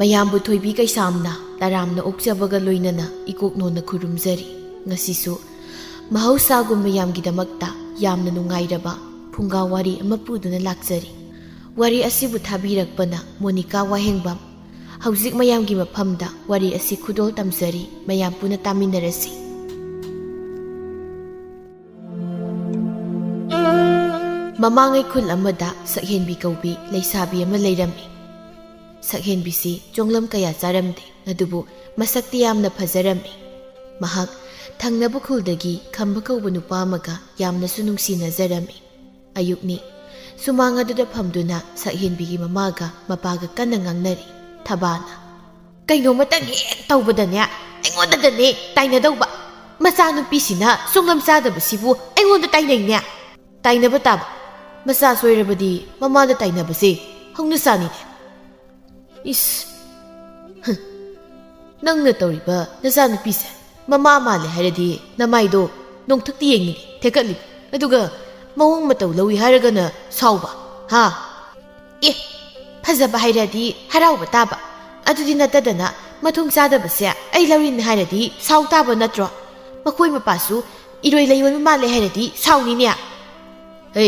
ꯃꯌꯥꯝꯕꯨ ꯊꯣꯏꯕꯤ ꯀꯩꯁꯥꯝꯅ ꯇꯔꯥꯝꯅ ꯑꯣꯛꯆꯕꯒ ꯂꯣꯏꯅꯅ ꯏꯀꯣꯛꯅꯣꯟꯅ ꯈꯨꯔꯨꯝꯖꯔꯤ꯫ ꯉꯁꯤꯁꯨ ꯃꯍꯧꯁꯥꯒꯨꯝ ꯃꯌꯥꯝꯒꯤꯗꯃꯛꯇ ꯌꯥꯝꯅ ꯅꯨꯡꯉꯥꯏꯔꯕ ꯐꯨꯡꯒꯥ ꯋꯥꯔꯤ ꯑꯃ ꯄꯨꯗꯨꯅ ꯂꯥꯛꯆꯔꯤ꯫ ꯋꯥꯔꯤ ꯑꯁꯤꯕꯨ ꯊꯥꯕꯤꯔꯛꯄꯅ ꯃꯣꯅꯤꯀꯥ ꯋꯥꯍꯦꯡꯕꯝ꯫ ꯍꯧꯖꯤꯛ ꯃꯌꯥꯝꯒꯤ ꯃꯐꯝꯗ ꯋꯥꯔꯤ ꯑꯁꯤ ꯈꯨꯗꯣꯜ ꯇꯝꯖꯔꯤ꯫ ꯃꯌꯥꯝ ꯄꯨꯟꯅ ꯇꯥꯃꯤꯟꯅꯔꯁꯤ꯫ ꯃꯃꯥꯡꯉꯩ ꯈꯨꯜ ꯑꯃꯗ ꯁꯛꯍꯦꯟꯕꯤ ꯀꯧꯕꯤ ꯂꯩꯁꯥꯕꯤ ꯑꯃ ꯂꯩꯔꯝꯃꯤ꯫ ꯁꯛꯍꯦꯟꯕꯤꯁꯤ ꯆꯣꯡꯂꯝ ꯀꯌꯥ ꯆꯥꯔꯝꯗꯦ, ꯑꯗꯨꯕꯨ ꯃꯁꯛꯇꯤ ꯌꯥꯝꯅ ꯐꯖꯔꯝꯃꯤ꯫ ꯃꯍꯥꯛ ꯊꯪꯅꯕ ꯈꯨꯜꯗꯒꯤ ꯈꯝꯕ ꯀꯧꯕ ꯅꯨꯄꯥ ꯑꯃꯒ ꯌꯥꯝꯅꯁꯨ ꯅꯨꯡꯁꯤꯅꯖꯔꯝꯃꯤ꯫ ꯑꯌꯨꯛꯅꯤ, ꯁꯨꯃꯥꯡ ꯑꯗꯨꯗ ꯐꯝꯗꯨꯅ ꯁꯛꯍꯦꯟꯕꯤꯒꯤ ꯃꯃꯥꯒ ꯃꯄꯥꯒ ꯀꯟꯅ ꯉꯥꯡꯅꯔꯤ꯫ ꯊꯕꯥꯅ "ꯀꯩꯅꯣꯃꯇꯪ ꯍꯦꯛ ꯇꯧꯕꯗꯅꯦ ꯑꯩꯉꯣꯟꯗꯗꯅꯦ ꯇꯥꯏꯅꯗꯧꯕ꯫ ꯃꯆꯥꯅꯨꯄꯤꯁꯤꯅ ꯆꯣꯡꯂꯝ ꯆꯥꯗꯕꯁꯤꯕꯨ ꯑꯩꯉꯣꯟꯗ ꯇꯥꯏꯅꯩꯅꯦ꯫ ꯇꯥꯏꯅꯕ ꯇꯥꯕ, ꯃꯆꯥ ꯁꯣꯏꯔꯕꯗꯤ ꯃꯃꯥꯗ ꯇꯥꯏꯅꯕꯁꯦ ꯍꯧꯅꯁꯥꯅꯤꯅꯦ꯫ ꯏꯁ, ꯅꯪꯅ ꯇꯧꯔꯤꯕ ꯅꯆꯥꯅꯨꯄꯤꯁꯦ ꯃꯃꯥ ꯃꯥꯜꯂꯦ ꯍꯥꯏꯔꯗꯤ ꯅꯃꯥꯏꯗꯣ ꯅꯣꯡꯊꯛꯇ ꯌꯦꯡꯉꯤꯅꯤ ꯊꯦꯛꯀꯠꯂꯤꯕ, ꯑꯗꯨꯒ ꯃꯑꯣꯡ ꯃꯇꯧ ꯂꯧꯏ ꯍꯥꯏꯔꯒꯅ ꯁꯥꯎꯕ, ꯍꯥ? ꯑꯦ, ꯐꯖꯕ ꯍꯥꯏꯔꯗꯤ ꯍꯔꯥꯎꯕ ꯇꯥꯕ, ꯑꯗꯨꯗꯤ ꯅꯠꯇꯗꯅ ꯃꯊꯣꯡ ꯆꯥꯗꯕꯁꯦ ꯑꯩ ꯂꯧꯔꯤꯅꯦ ꯍꯥꯏꯔꯗꯤ ꯁꯥꯎ ꯇꯥꯕ ꯅꯠꯇ꯭ꯔꯣ? ꯃꯈꯣꯏ ꯃꯄꯥꯁꯨ ꯏꯔꯣꯏ ꯂꯩꯌꯣꯟꯕ ꯃꯥꯜꯂꯦ ꯍꯥꯏꯔꯗꯤ ꯁꯥꯎꯅꯤꯅꯦ꯫ ꯍꯦ,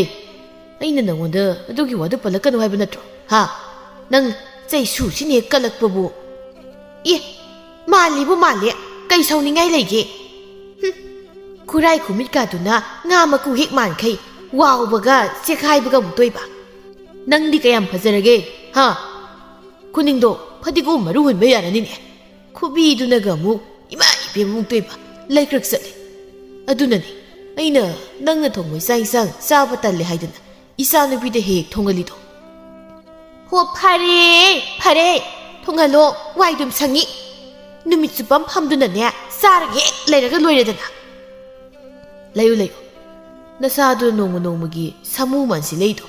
ꯑꯩꯅ ꯅꯪꯉꯣꯟꯗ ꯑꯗꯨꯒꯤ ꯋꯥꯗꯨ ꯄꯜꯂꯛꯀꯅꯨ ꯍꯥꯏꯕ ꯅꯠꯇ꯭ꯔꯣ? ꯍꯥ? ꯅꯪ ꯆꯩꯁꯨꯁꯤꯅꯦ ꯀꯜꯂꯛꯄꯕꯨ꯫ ꯑꯦ, ꯃꯥꯜꯂꯤꯕꯨ ꯃꯥꯜꯂꯦ, ꯀꯩ ꯁꯥꯎꯅꯤꯡꯉꯥꯏ ꯂꯩꯒꯦ? ꯈꯨꯔꯥꯏ ꯈꯨꯃꯤꯠꯀꯥꯗꯨꯅ ꯉꯥ ꯃꯀꯨ ꯍꯦꯛ ꯃꯥꯟꯈꯩ ꯋꯥꯎꯕꯒ ꯆꯦꯈꯥꯏꯕꯒ ꯑꯃꯨꯛ ꯇꯣꯏꯕ꯫ ꯅꯪꯗꯤ ꯀꯌꯥꯝ ꯐꯖꯔꯒꯦ, ꯍꯥ? ꯈꯨꯅꯤꯡꯗꯣ ꯐꯗꯤꯒꯣꯝ ꯃꯔꯨ ꯍꯨꯟꯕ ꯌꯥꯔꯅꯤꯅꯦ꯫ ꯈꯨꯕꯤꯗꯨꯅꯒ ꯑꯃꯨꯛ ꯏꯃꯥ ꯏꯕꯦꯝ ꯑꯃꯨꯛ ꯇꯣꯏꯕ, ꯂꯩꯀ꯭ꯔꯛ ꯆꯠꯂꯦ꯫ ꯑꯗꯨꯅꯅꯤ ꯑꯩꯅ ꯅꯪꯅ ꯊꯣꯡꯕ ꯆꯥꯛ ꯏꯟꯁꯥꯡ ꯆꯥꯕ ꯇꯜꯂꯦ ꯍꯥꯏꯗꯅ ꯏꯆꯥ ꯅꯨꯄꯤꯗ ꯍꯦꯛ ꯊꯣꯡꯍꯜꯂꯤꯗꯣ꯫ ꯍꯣ, ꯐꯔꯦ ꯐꯔꯦ, ꯊꯣꯡꯍꯜꯂꯣ, ꯋꯥꯏꯗꯨꯝ ꯁꯪꯉꯤ꯫ ꯅꯨꯃꯤꯠ ꯆꯨꯞꯄ ꯐꯝꯗꯨꯅꯅꯦ ꯆꯥꯔꯒ ꯍꯦꯛ ꯂꯩꯔꯒ ꯂꯣꯏꯔꯦꯗꯅ꯫ ꯂꯩꯌꯨ ꯂꯩꯌꯨ, ꯅꯁꯥꯗꯨ ꯅꯣꯡꯃ ꯅꯣꯡꯃꯒꯤ ꯁꯥꯃꯨ ꯃꯥꯟꯁꯤꯜꯂꯛꯏꯗꯣ꯫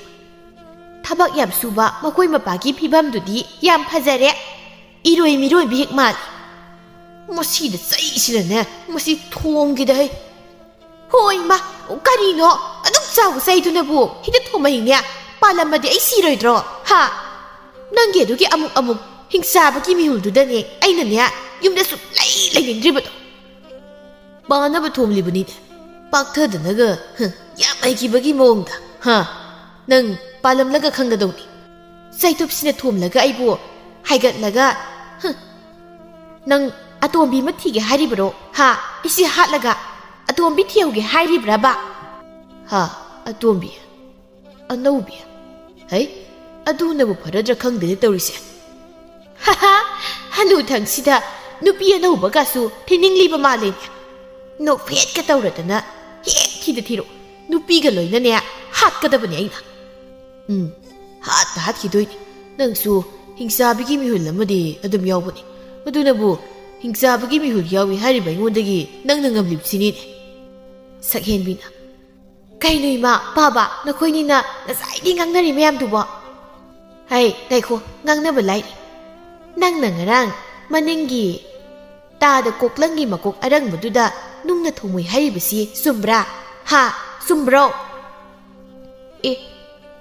ꯊꯕꯛ ꯌꯥꯝ ꯁꯨꯕ ꯃꯈꯣꯏ ꯃꯄꯥꯒꯤ ꯐꯤꯕꯝꯗꯨꯗꯤ ꯌꯥꯝ ꯐꯖꯔꯦ, ꯏꯔꯣꯏ ꯃꯤꯔꯣꯏꯕ ꯍꯦꯛ ꯃꯥꯜꯂꯤ꯫ ꯃꯁꯤꯗ ꯆꯩꯁꯤꯅꯅꯦ ꯃꯁꯤ ꯊꯣꯡꯒꯤꯗꯍꯩ꯫ ꯍꯣꯏ ꯃꯥ, ꯀꯔꯤꯅꯣ ꯑꯗꯨꯛ ꯆꯥꯎꯕ ꯆꯩꯗꯨꯅꯕꯨ ꯍꯦꯛꯇ ꯊꯣꯝꯃꯛꯏꯅꯦ? ꯄꯥꯜꯂꯝꯃꯗꯤ ꯑꯩ ꯁꯤꯔꯣꯏꯗ꯭ꯔꯣ, ꯍꯥ? ꯅꯪꯒꯤ ꯑꯗꯨꯒꯤ ꯑꯃꯨꯛ ꯑꯃꯨꯛ ꯍꯤꯡꯆꯥꯕꯒꯤ ꯃꯤꯍꯨꯜꯗꯨꯗꯅꯦ ꯑꯩꯅꯅꯦ ꯌꯨꯝꯗ ꯁꯨꯡꯂꯩ ꯂꯩꯅꯤꯡꯗ꯭ꯔꯤꯕꯗꯣ꯫ ꯄꯥꯅꯕ ꯊꯣꯝꯂꯤꯕꯅꯤꯅꯦ, ꯄꯥꯛꯊꯗꯅꯒ ꯌꯥꯝ ꯍꯩꯈꯤꯕꯒꯤ ꯃꯑꯣꯡꯗ, ꯍꯥ? ꯅꯪ ꯄꯥꯜꯂꯝꯂꯒ ꯈꯪꯒꯗꯧꯅꯤ꯫ ꯆꯩꯇꯨꯞꯁꯤꯅ ꯊꯣꯝꯂꯒ ꯑꯩꯕꯨ ꯍꯥꯏꯒꯠꯂꯒ ꯅꯪ ꯑꯇꯣꯝꯕꯤ ꯑꯃ ꯊꯤꯒꯦ ꯍꯥꯏꯔꯤꯕꯔꯣ, ꯍꯥ? ꯑꯩꯁꯤ ꯍꯥꯠꯂꯒ ꯑꯇꯣꯝꯕꯤ ꯊꯤꯍꯧꯒꯦ ꯍꯥꯏꯔꯤꯕ꯭ꯔꯕ? ꯍꯥ, ꯑꯇꯣꯝꯕꯤ? ꯑꯅꯧꯕꯤ? ꯍꯩ, ꯑꯗꯨꯅꯕꯨ ꯐꯔꯗ꯭ꯔꯥ ꯈꯪꯗꯦꯅꯦ ꯇꯧꯔꯤꯁꯦ꯫ ꯍꯥꯍꯥ, ꯍꯅꯨꯊꯪꯁꯤꯗ ꯅꯨꯄꯤ ꯑꯅꯧꯕꯒꯁꯨ ꯊꯤꯅꯤꯡꯂꯤꯕ ꯃꯥꯜꯂꯦꯅꯦ꯫ ꯅꯣꯛꯐꯦꯠꯀ ꯇꯧꯔꯗꯅ ꯍꯦꯛ ꯊꯤꯗ ꯊꯤꯔꯣ, ꯅꯨꯄꯤꯒ ꯂꯣꯏꯅꯅꯦ ꯍꯥꯠꯀꯗꯕꯅꯦ ꯑꯩꯅ꯫ ꯍꯥꯠꯇ ꯍꯥꯠꯈꯤꯗꯣꯏꯅꯤ꯫ ꯅꯪꯁꯨ ꯍꯤꯡꯆꯥꯕꯤꯒꯤ ꯃꯤꯍꯨꯜ ꯑꯃꯗꯤ ꯑꯗꯨꯝ ꯌꯥꯎꯕꯅꯤ, ꯑꯗꯨꯅꯕꯨ ꯍꯤꯡꯆꯥꯕꯤꯒꯤ ꯃꯤꯍꯨꯜ ꯌꯥꯎꯏ ꯍꯥꯏꯔꯤꯕ ꯑꯩꯉꯣꯟꯗꯒꯤ ꯅꯪꯅ ꯉꯝꯂꯤꯕꯁꯤꯅꯤꯅꯦ꯫ ꯁꯛꯍꯦꯟꯕꯤꯅ "ꯀꯩꯅꯣ ꯏꯃꯥ, ꯕꯥꯕꯥ, ꯅꯈꯣꯏꯅꯤꯅ ꯉꯁꯥꯏꯗꯤ ꯉꯥꯡꯅꯔꯤ ꯃꯌꯥꯝꯗꯨꯕꯣ?" ꯍꯩ, ꯉꯥꯏꯈꯣ, ꯉꯥꯡꯅꯕ ꯂꯥꯏꯔꯤ꯫ ꯅꯪꯅ ꯉꯔꯥꯡ ꯃꯅꯤꯡꯒꯤ ꯇꯥꯗ ꯀꯣꯛꯂꯪꯒꯤ ꯃꯀꯣꯛ ꯑꯔꯪꯕꯗꯨꯗ ꯅꯨꯡꯅ ꯊꯣꯡꯃꯣꯏ ꯍꯥꯏꯔꯤꯕꯁꯤ ꯆꯨꯝꯕ꯭ꯔꯥ? ꯍꯥ, ꯆꯨꯝꯕ꯭ꯔꯣ? ꯑꯦ,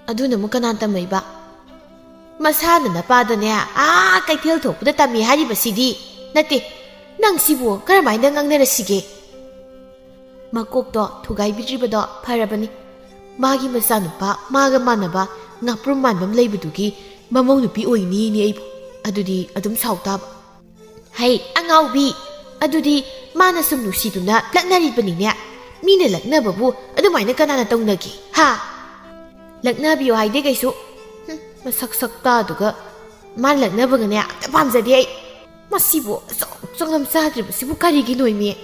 ꯑꯗꯨꯅ ꯑꯃꯨꯛ ꯀꯅꯥ ꯇꯝꯃꯛꯏꯕ? ꯃꯁꯥꯅ ꯅꯄꯥꯗꯅꯦ ꯀꯩꯊꯦꯜ ꯊꯣꯛꯄꯗ ꯇꯝꯃꯤ ꯍꯥꯏꯔꯤꯕꯁꯤꯗꯤ ꯅꯠꯇꯦ꯫ ꯅꯪ ꯁꯤꯕꯨ ꯀꯔꯝꯍꯥꯏꯅ ꯉꯥꯡꯅꯔꯁꯤꯒꯦ? ꯃꯀꯣꯛꯇꯣ ꯊꯨꯒꯥꯏꯕꯤꯗ꯭ꯔꯤꯕꯗꯣ ꯐꯔꯕꯅꯤ꯫ ꯃꯥꯒꯤ ꯃꯆꯥꯅꯨꯄꯥ ꯃꯥꯒ ꯃꯥꯟꯅꯕ ꯉꯥꯄ꯭ꯔꯨꯝ ꯃꯥꯟꯕ ꯑꯃ ꯂꯩꯕꯗꯨꯒꯤ ꯃꯃꯧ ꯅꯨꯄꯤ ꯑꯣꯏꯅꯤꯅꯦ ꯑꯩꯕꯨ, ꯑꯗꯨꯗꯤ ꯑꯗꯨꯝ ꯁꯥꯎ ꯇꯥꯕ꯫ ꯍꯩ, ꯑꯉꯥꯎꯕꯤ, ꯑꯗꯨꯗꯤ ꯃꯥꯅ ꯁꯨꯝ ꯅꯨꯡꯁꯤꯗꯨꯅ ꯂꯛꯅꯔꯤꯕꯅꯤꯅꯦ꯫ ꯃꯤꯅ ꯂꯛꯅꯕꯕꯨ ꯑꯗꯨꯃꯥꯏꯅ ꯀꯅꯥꯅ ꯇꯧꯅꯒꯦ, ꯍꯥ? ꯂꯛꯅꯕꯤꯌꯣ ꯍꯥꯏꯗꯦ ꯀꯩꯁꯨ꯫ ꯃꯁꯛ ꯁꯛꯇꯥꯗꯨꯒ ꯃꯥꯅ ꯂꯛꯅꯕꯒꯅꯦ ꯑꯝꯇ ꯄꯥꯝꯖꯗꯦ ꯑꯩ꯫ ꯃꯁꯤꯕꯨ ꯆꯣꯡꯂꯝ ꯆꯥꯗ꯭ꯔꯤꯕꯁꯤꯕꯨ ꯀꯔꯤꯒꯤꯅꯣꯏꯃꯤ?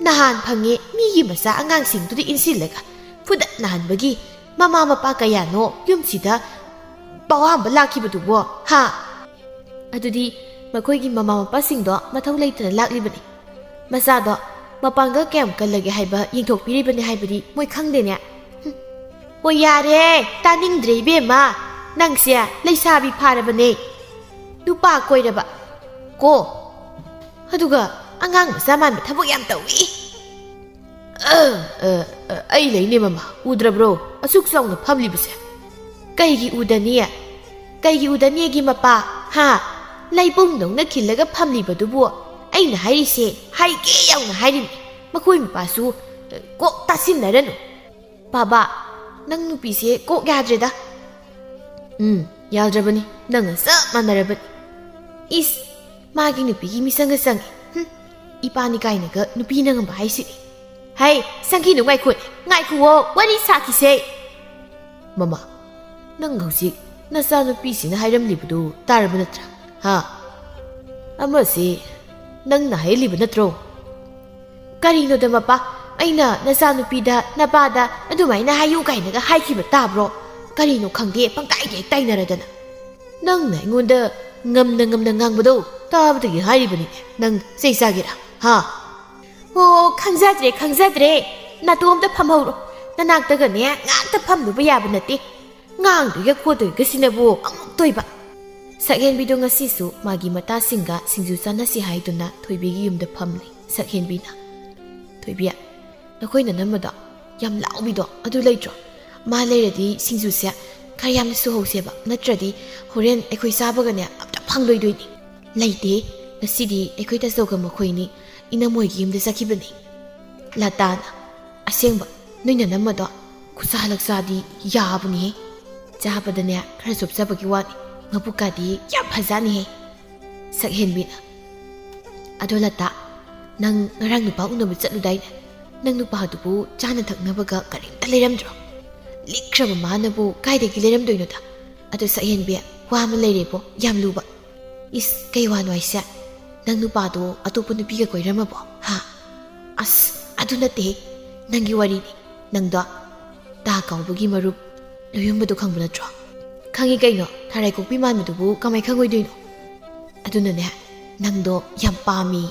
ꯅꯍꯥꯟ ꯐꯪꯉꯦ ꯃꯤꯒꯤ ꯃꯆꯥ ꯑꯉꯥꯡꯁꯤꯡꯗꯨꯗ ꯏꯟꯁꯤꯜꯂꯒ ꯐꯨꯗꯠꯅꯍꯟꯕꯒꯤ ꯃꯃꯥ ꯃꯄꯥ ꯀꯌꯥꯅꯣ ꯌꯨꯝꯁꯤꯗ ꯄꯋꯥꯝꯕ ꯂꯥꯛꯈꯤꯕꯗꯨꯕꯣ, ꯍꯥ? ꯑꯗꯨꯗꯤ ꯃꯈꯣꯏꯒꯤ ꯃꯃꯥ ꯃꯄꯥꯁꯤꯡꯗꯣ ꯃꯊꯧ ꯂꯩꯇꯅ ꯂꯥꯛꯂꯤꯕꯅꯤ꯫ ꯃꯆꯥꯗꯣ ꯃꯄꯥꯡꯒꯜ ꯀꯌꯥꯝ ꯀꯜꯂꯒꯦ ꯍꯥꯏꯕ ꯌꯦꯡꯊꯣꯛꯄꯤꯔꯤꯕꯅꯤ ꯍꯥꯏꯕꯗꯤ ꯃꯣꯏ ꯈꯪꯗꯦꯅꯦ꯫ ꯍꯣꯏ ꯌꯥꯔꯦ, ꯇꯥꯅꯤꯡꯗ꯭ꯔꯦ ꯏꯕꯦꯝꯃ꯫ ꯅꯪꯁꯦ ꯂꯩꯁꯥꯕꯤ ꯐꯥꯔꯕꯅꯦ, ꯅꯨꯄꯥ ꯀꯣꯏꯔꯕ ꯀꯣ, ꯑꯗꯨꯒ ꯑꯉꯥꯡ ꯃꯆꯥ ꯃꯥꯟꯕ ꯊꯕꯛ ꯌꯥꯝ ꯇꯧꯏ꯫ ꯑꯩ ꯂꯩꯅꯦ ꯃꯃꯥ, ꯎꯗ꯭ꯔꯕ꯭ꯔꯣ ꯑꯁꯨꯛ ꯆꯥꯎꯅ ꯐꯝꯂꯤꯕꯁꯦ? ꯀꯩꯒꯤ ꯎꯗꯅꯤ? ꯀꯩꯒꯤ ꯎꯗꯅꯤꯒꯤ ꯃꯄꯥ, ꯍꯥ? ꯂꯩꯕꯨꯡꯗꯧꯅ ꯈꯤꯜꯂꯒ ꯐꯝꯂꯤꯕꯗꯨꯕꯨ ꯑꯩꯅ ꯍꯥꯏꯔꯤꯁꯦ ꯍꯥꯏꯒꯦ ꯌꯥꯎꯅ ꯍꯥꯏꯔꯤꯕꯅꯤ ꯃꯈꯣꯏ ꯃꯄꯥꯁꯨ ꯀꯣꯛ ꯇꯥꯁꯤꯟꯅꯔꯅꯨ ꯕꯥꯕꯥ ꯅꯪ ꯅꯨꯄꯤꯁꯦ ꯀꯣꯛ ꯌꯥꯗ꯭ꯔꯦꯗ ꯌꯥꯗ꯭ꯔꯕꯅꯤ ꯅꯪꯒ ꯆꯞ ꯃꯥꯟꯅꯔꯕꯅꯤ 이스 마기 누비기 미상가상이 이빠니 가이나가 누비나가 마이시리 하이 상기누 ngaikuwo wari sakise mama nang hausi nasa nupi sina hairamlibudu tarba natra ha amasi nang na hailibu natro karino da mapa aina nasa nupi da napada adumaina hayu kainaga haikiba tabro karino khangde pangtai tainaradana nang na ingonda ngamna ngangbado tabadagi hairibani nang seisagira ha 오 강자들의 나도 엄다 팜하우로 나 낙다가네 ꯉꯥꯛꯇ ꯐꯝꯂꯨꯕ ꯌꯥꯕ ꯅꯠꯇꯦ ꯉꯥꯡꯗꯣꯏꯒ ꯈꯣꯠꯇꯣꯏꯒ ꯁꯤꯅꯕꯨ ꯑꯃꯨꯛꯇꯣꯏꯕ ꯁꯛꯍꯦꯟꯕꯤꯗꯣ ꯉꯁꯤꯁꯨ ꯃꯥꯒꯤ ꯃꯇꯥꯁꯤꯡꯒ ꯁꯤꯡꯖꯨ ꯆꯥꯅꯁꯤ ꯍꯥꯏꯗꯨꯅ ꯊꯣꯏꯕꯤꯒꯤ ꯌꯨꯝꯗ ꯐꯝꯂꯤ ꯁꯛꯍꯦꯟꯕꯤꯅ ꯊꯣꯏꯕꯤ ꯅꯈꯣꯏꯅ ꯅꯝꯃꯗꯣ ꯌꯥꯝ ꯂꯥꯎꯕꯤꯗꯣ ꯑꯗꯨ ꯂꯩꯇ꯭ꯔꯣ ꯃꯥ ꯂꯩꯔꯗꯤ ꯁꯤꯡꯖꯨꯁꯦ ꯈꯔ ꯌꯥꯝꯅ ꯁꯨꯍꯧꯁꯦꯕ ꯅꯠꯇ꯭ꯔꯗꯤ ꯍꯣꯔꯦꯟ ꯑꯩꯈꯣꯏ ꯆꯥꯕꯒꯅꯦ ꯑꯝꯇ ꯐꯪꯂꯣꯏꯗꯣꯏꯅꯤ ꯂꯩꯇꯦ ꯉꯁꯤꯗꯤ ꯑꯩꯈꯣꯏ ꯇꯥꯆꯧꯒ ꯃꯈꯣꯏꯅꯤ 이나모이기 힘들 사기버니 라따나 아생바 너희는 남마다 구사할락사디 야부니 자바다네 그럴 수 없어버기 와니 ngapukadi 야 파자니 sakhenbina adolata nang ngarang nupa unabu chatludaina nang nupa dubu chana thaknabaga karimta leiramdro likraba manabu kaidagi leiramdoinoda adu sakhenbi wama leirebo yamluba is kaiwano aisa nang nupado atopa nupiga koiramabo ha as adu nate nangi wari nangda ta kaubagi marup loyumbado khangbu natro khangi kaino tharai kokpi manmadubu kamai khangoidoino adunane nangdo yam pami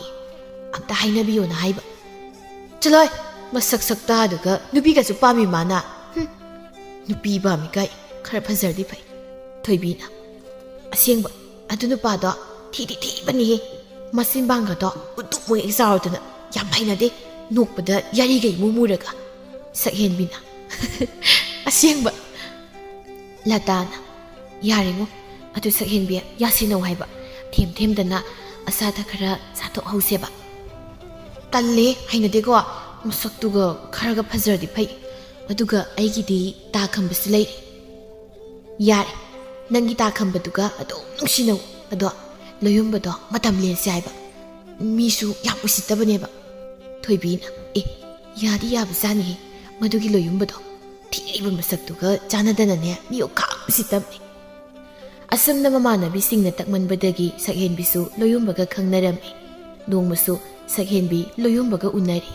amta hainabiyo na haiba chaloi masak sakta aduga nupiga su pami mana nupi bami kai khara phazardi phai thoibina asengba adu nupado thi bani masinbanga do utuk mo exaudana yam hainade nokpada yari gai mumuraga sakhenbina asengba latana yaringo atu sakhenbi yasino haiba them dana asada khara sato hauseba talle hainade go musaktuga kharaga phazardi phai aduga aigidi ta khambasi lei yare nangi ta khambaduga adom nungsino ado loyumbado matam lensi haiba misu yam usittabaneba thoibina yadi yabzani madugi loyumbado thiriba masaktuga chanadana miyo kham usittabni asamna mamanabi singna takmanbadagi sakhenbisu loyumbaga khangnarami nongmasu sakhenbi loyumbaga unari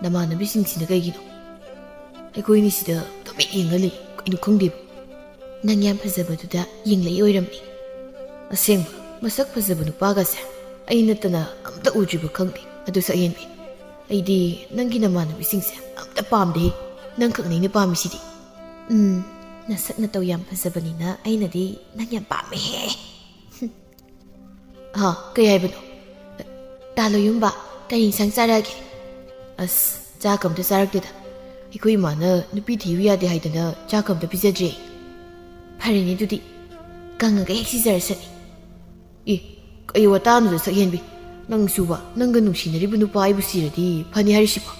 namanabi singsina kaigino aikoini sida tomi yengali inu khongdib nang yam phajabaduda yenglei oiramni asengba masak phajaba nupagase ainatana amta ujriba khangdi adu sakhenbi aidi nangi namanabi singse amta pamde nang khaknei na pamisidi nasak na taw yam phajabanina ainadi nang yam pame he ha kayai bano talo yumba kay sang sarage as jakam ta sarakda ikoi mana nupi thiyu yade haidana jakam ta pijadre pharini dudi kanga ga heksi jarasani kay watanu da sakhenbi nang suba nanga nungsinaribu nupa aibu siradi phani harisiba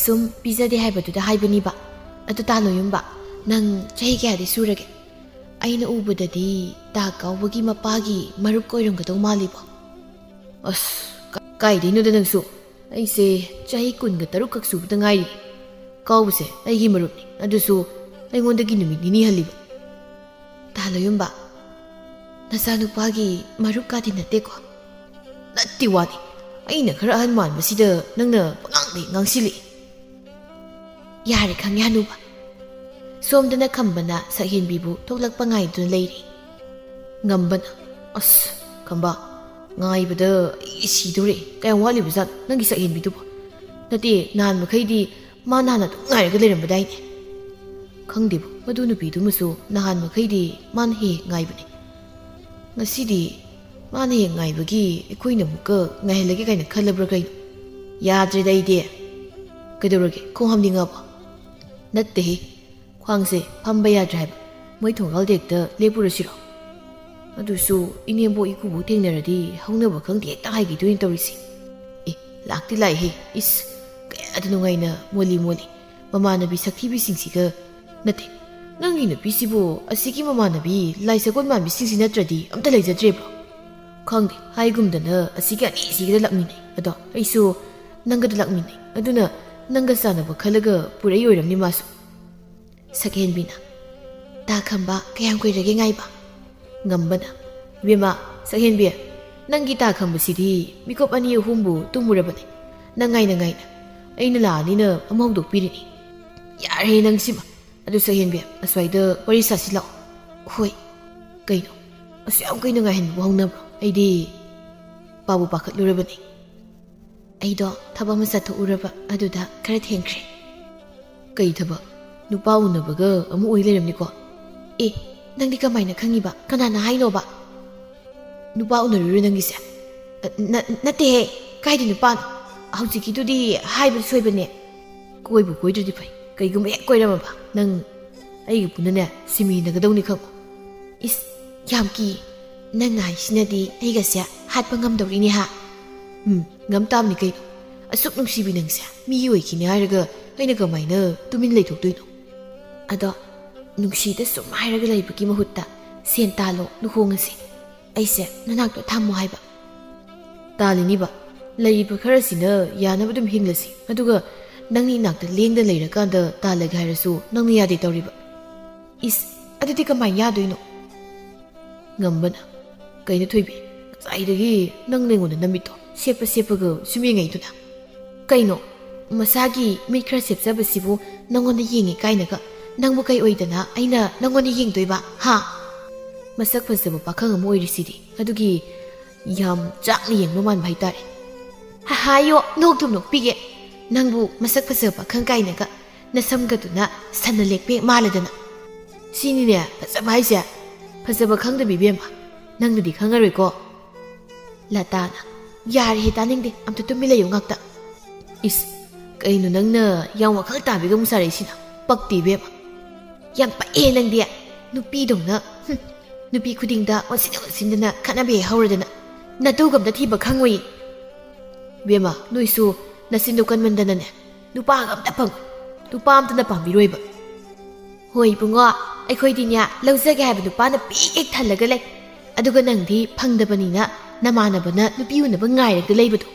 sum pijade haibadu da haibani ba adu talo yumba nang chahi kya de surage aina ubudadi ta kaubagi mapagi marup koirumgadau maliba as kai dinu da nangsu aise chahi kun ga taruk kak subda ngai kaubse aigi marupni adusu aingondagi numit ni haliba talo yumba nasanu pagi marup ka dinate ko natti wani aina khara han man masida nangna pangangde ngangsili yare khang yanuba somdana khambana sakhenbibu thoklakpa ngaiduna leiri ngambana as khamba ngaibada isidure kay wali bizat nangi sakhenbidu nati nan makhaidi ma nana tu ngairaga leirambadaine khangdibu madu nupidu musu nahan makhaidi man he ngaibani ngasidi man he ngaibagi ekoina muka ngaihlage kaina khalabra kaino yadre daide kedurage khomhamni ngaba natte he ख्वांसे फंबा याद्रे मोई थोंगाल देखता लेपुरसिरो ꯑꯗꯨꯁꯨ ꯏꯅꯦꯝꯕꯣꯛ ꯏꯀꯨꯕꯣꯛ ꯊꯦꯡꯅꯔꯗꯤ ꯍꯧꯅꯕ ꯈꯪꯗꯦ ꯍꯦꯛꯇ ꯍꯥꯏꯈꯤꯗꯣꯏꯅꯤ ꯇꯧꯔꯤꯁꯤ. ꯂꯥꯛꯇꯤ ꯂꯥꯛꯏꯍꯦ. ꯏꯁ ꯀꯌꯥꯗꯤ ꯅꯨꯡꯉꯥꯏꯅ ꯃꯣꯜꯂꯤ ꯃꯃꯥꯟꯅꯕꯤ ꯁꯛꯊꯤꯕꯤꯁꯤꯡꯁꯤꯒ. ꯅꯠꯇꯦ, ꯅꯪꯒꯤ ꯅꯨꯄꯤꯁꯤꯕꯨ ꯑꯁꯤꯒꯤ ꯃꯃꯥꯟꯅꯕꯤ ꯂꯥꯏ ꯁꯒꯣꯜ ꯃꯥꯟꯕꯤꯁꯤꯡꯁꯤ ꯅꯠꯇ꯭ꯔꯗꯤ ꯑꯝꯇ ꯂꯩꯖꯗ꯭ꯔꯦꯕ꯭ꯔꯣ? ꯈꯪꯗꯦ, ꯍꯥꯏꯒꯨꯝꯗꯅ ꯑꯁꯤꯒꯤ ꯑꯅꯤꯁꯤꯒꯗ ꯂꯥꯛꯃꯤꯟꯅꯩ. ꯑꯗꯣ ꯑꯩꯁꯨ ꯅꯪꯒꯗ ꯂꯥꯛꯃꯤꯟꯅꯩ. ꯑꯗꯨꯅ ꯅꯪꯒ ꯆꯥꯟꯅꯕ ꯈꯜꯂꯒ ꯄꯨꯔꯛꯏ ꯑꯣꯏꯔꯝꯅꯤ ꯃꯥꯁꯨ. ꯁꯛꯍꯦꯟꯕꯤꯅ: ꯇꯥ ꯈꯝꯕ ꯀꯌꯥꯝ ꯀꯨꯏꯔꯒꯦ ꯉꯥꯏꯕ? ꯉꯝꯕꯅ: ꯏꯕꯦꯝꯃ ꯁꯛꯍꯦꯟꯕꯤ, ꯅꯪꯒꯤ ꯇꯥ ꯈꯝꯕꯁꯤꯗꯤ ꯃꯤꯀꯞ 2-3ꯕꯨ ꯇꯨꯝꯃꯨꯔꯕꯅꯤ. ꯅꯪ ꯉꯥꯏꯅ ꯑꯩꯅ ꯂꯥꯛꯑꯅꯤꯅ ꯑꯃ ꯍꯧꯗꯣꯛꯄꯤꯔꯤꯅꯤ. ꯌꯥꯔꯦ ꯅꯪꯁꯤꯃ. ꯑꯗꯨ ꯁꯛꯍꯦꯟꯕꯤ, ꯑꯁ꯭ꯋꯥꯏꯗ ꯋꯥꯔꯤ ꯁꯥꯁꯤ ꯂꯥꯛꯑꯣ. ꯍꯣꯏ. ꯀꯩꯅꯣ ꯑꯁꯨ ꯌꯥꯝ ꯀꯨꯏꯅ ꯉꯥꯏꯍꯟꯕꯕꯨ ꯍꯧꯅꯕ꯭ꯔꯣ? ꯑꯩꯗꯤ ꯄꯥꯕꯨ ꯄꯥꯈꯠꯂꯨꯔꯕꯅꯤ. ꯑꯩꯗꯣ ꯊꯕꯛ ꯑꯃ ꯆꯠꯊꯣꯛꯎꯔꯕ, ꯑꯗꯨꯗ ꯈꯔ ꯊꯦꯡꯈ꯭ꯔꯦ. ꯀꯩ ꯊꯕꯛ? ꯅꯨꯄꯥ ꯎꯅꯕꯒ ꯑꯃꯨꯛ ꯑꯣꯏ ꯂꯩꯔꯝꯅꯤꯀꯣ. ꯅꯪꯗꯤ ꯀꯃꯥꯏꯅ ꯈꯪꯉꯤꯕ? ꯀꯅꯥꯅ ꯍꯥꯏꯅꯣꯕ? ꯅꯨꯄꯥ ꯎꯅꯔꯨꯔꯦ ꯅꯪꯒꯤꯁꯦ? ꯅꯠꯇꯦꯍꯦ, ꯀꯥꯏꯗꯤ ꯅꯨꯄꯥꯅꯣ? ꯍꯧꯖꯤꯛꯀꯤꯗꯨꯗꯤ ꯍꯥꯏꯕ ꯁꯣꯏꯕꯅꯦ. ꯀꯣꯏꯕꯨ ꯀꯣꯏꯗ꯭ꯔꯗꯤ ꯐꯩ. ꯀꯩꯒꯨꯝꯕ ꯍꯦꯛ ꯀꯣꯏꯔꯝꯃꯕ ꯅꯪ ꯑꯩꯒ ꯄꯨꯟꯅꯅꯦ ꯁꯤꯃꯤꯟꯅꯒꯗꯧꯅꯤ ꯈꯪꯉꯣ. ꯏꯁ ꯌꯥꯝ ꯀꯤ. ꯅꯪꯅ ꯍꯥꯏꯁꯤꯅꯗꯤ ꯑꯩꯒꯁꯦ ꯍꯥꯠꯄ ꯉꯝꯗꯧꯔꯤꯅꯤ ꯍꯥ? ꯉꯝ ꯇꯥꯕꯅꯤ ꯀꯩꯅꯣ. ꯑꯁꯨꯛ ꯅꯨꯡꯁꯤꯕꯤ ꯅꯪꯁꯦ ꯃꯤ ꯑꯣꯏꯈꯤꯅꯤ ꯍꯥꯏꯔꯒ ꯑꯩꯅ ꯀꯃꯥꯏꯅ ꯇꯨꯃꯤꯟ ꯂꯩꯊꯣꯛꯇꯣꯏꯅꯣ? ꯑꯗꯣ ꯅꯨꯡꯁꯤꯗ ꯁꯨꯝ ꯍꯥꯏꯔꯒ ꯂꯩꯕꯒꯤ ꯃꯍꯨꯠꯇ ꯁꯦꯟ ꯇꯥꯜꯂꯣ, ꯂꯨꯍꯣꯡꯉꯁꯤ. ꯑꯩꯁꯦ ꯅꯅꯥꯛꯇ ꯊꯝꯃꯣ ꯍꯥꯏꯕ. ꯇꯥꯜꯂꯤꯅꯤꯕ. ꯂꯩꯔꯤꯕ ꯈꯔꯁꯤꯅ ꯌꯥꯅꯕ ꯑꯗꯨꯝ ꯍꯤꯡꯂꯁꯤ. ꯑꯗꯨꯒ ꯅꯪꯒꯤ ꯏꯅꯥꯛꯇ ꯂꯦꯡꯗ ꯂꯩꯔꯀꯥꯟꯗ ꯇꯥꯜꯂꯒꯦ ꯍꯥꯏꯔꯁꯨ ꯅꯪꯅ ꯌꯥꯗꯦ ꯇꯧꯔꯤꯕ. ꯏꯁ ꯑꯗꯨꯗꯤ ꯀꯃꯥꯏꯅ ꯌꯥꯗꯣꯏꯅꯣ? ꯉꯝꯕꯅ: ꯀꯩꯅꯣ ꯊꯣꯏꯕꯤ, ꯉꯁꯥꯏꯗꯒꯤ ꯅꯪꯅ ꯑꯩꯉꯣꯟꯗ ꯅꯃꯤꯠꯇꯣ ꯁꯦꯞꯄꯒ ꯁꯨꯝ ꯌꯦꯡꯉꯛꯏꯗꯨꯅ. ꯀꯩꯅꯣ ꯃꯁꯥꯒꯤ ꯃꯤꯠ ꯈꯔ ꯁꯦꯞꯆꯕꯁꯤꯕꯨ ꯅꯪꯉꯣꯟꯗ ꯌꯦꯡꯉꯤ ꯀꯥꯏꯅꯒ ꯅꯪꯕꯨ ꯀꯩ ꯑꯣꯏꯗꯅ ꯑꯩꯅ ꯅꯪꯉꯣꯟꯗ ꯌꯦꯡꯗꯣꯏꯕ ꯍꯥ? ꯃꯁꯛ ꯐꯖꯕ ꯄꯥꯈꯪ ꯑꯃ ꯑꯣꯏꯔꯤꯁꯤꯗꯤ, ꯑꯗꯨꯒꯤ ꯌꯥꯝ ꯆꯥꯛꯅ ꯌꯦꯡꯕ ꯃꯥꯟꯕ ꯍꯥꯏꯇꯥꯔꯦ. ꯍꯥꯏꯌꯣ, ꯅꯣꯛꯇꯨꯝ ꯅꯣꯛꯄꯤꯒꯦ. ꯅꯪꯕꯨ ꯃꯁꯛ ꯐꯖꯕ ꯄꯥꯈꯪ ꯀꯥꯏꯅꯒ ꯅꯁꯝꯒꯗꯨꯅ ꯁꯟꯅ ꯂꯦꯛꯄꯦꯛ ꯃꯥꯜꯂꯗꯅ. ꯁꯤꯅꯤꯅꯦ ꯐꯖꯕ ꯍꯥꯏꯁꯦ. ꯐꯖꯕ ꯈꯪꯗꯕꯤ ꯏꯕꯦꯝꯃ, ꯅꯪꯅꯗꯤ ꯈꯪꯉꯔꯣꯏꯀꯣ. ꯂꯇꯥꯅ: ꯌꯥꯔꯦꯍꯦ, ꯇꯥꯅꯤꯡꯗꯦ. ꯑꯝꯇ ꯇꯨꯃꯤꯟ ꯂꯩꯌꯨ ꯉꯥꯛꯇ. ꯏꯁ ꯀꯩꯅꯣ ꯅꯪꯅ ꯌꯥꯝ ꯋꯥꯈꯜ ꯇꯥꯕꯤꯒ ꯑꯃꯨꯛ ꯁꯥꯔꯛꯏꯁꯤꯅ? ꯄꯛꯇꯦ ꯏꯕꯦꯝꯃ. ꯌꯥꯝ ꯄꯛꯑꯦ ꯅꯪꯗꯤ. ꯅꯨꯄꯤꯗꯧꯅ ꯅꯨꯄꯤ ꯈꯨꯗꯤꯡꯗ ꯑꯣꯟꯁꯤꯟꯗꯅ ꯈꯠꯅꯕ ꯍꯦꯛ ꯍꯧꯔꯗꯅ ꯅꯇꯨꯒ ꯑꯝꯇ ꯊꯤꯕ ꯈꯪꯉꯣꯏꯌꯦ. ꯏꯕꯦꯝꯃ, ꯅꯣꯏꯁꯨ ꯅꯆꯤꯟꯗꯣ ꯀꯟꯃꯟꯗꯅꯅꯦ ꯅꯨꯄꯥꯒ ꯑꯝꯇ ꯐꯪꯉꯣꯏ. ꯅꯨꯄꯥ ꯑꯝꯇꯅ ꯄꯥꯝꯕꯤꯔꯣꯏꯕ. ꯍꯣꯏ ꯏꯕꯨꯡꯉꯣ, ꯑꯩꯈꯣꯏꯗꯤꯅꯦ ꯂꯧꯖꯒꯦ ꯍꯥꯏꯕ ꯅꯨꯄꯥꯅ ꯄꯤꯛ ꯍꯦꯛ ꯊꯜꯂꯒ ꯂꯩ. ꯑꯗꯨꯒ ꯅꯪꯗꯤ ꯐꯪꯗꯕꯅꯤꯅ ꯅꯃꯥꯟꯅꯕꯅ ꯅꯨꯄꯤ ꯎꯅꯕ ꯉꯥꯏꯔꯒ ꯂꯩꯕꯗꯣ.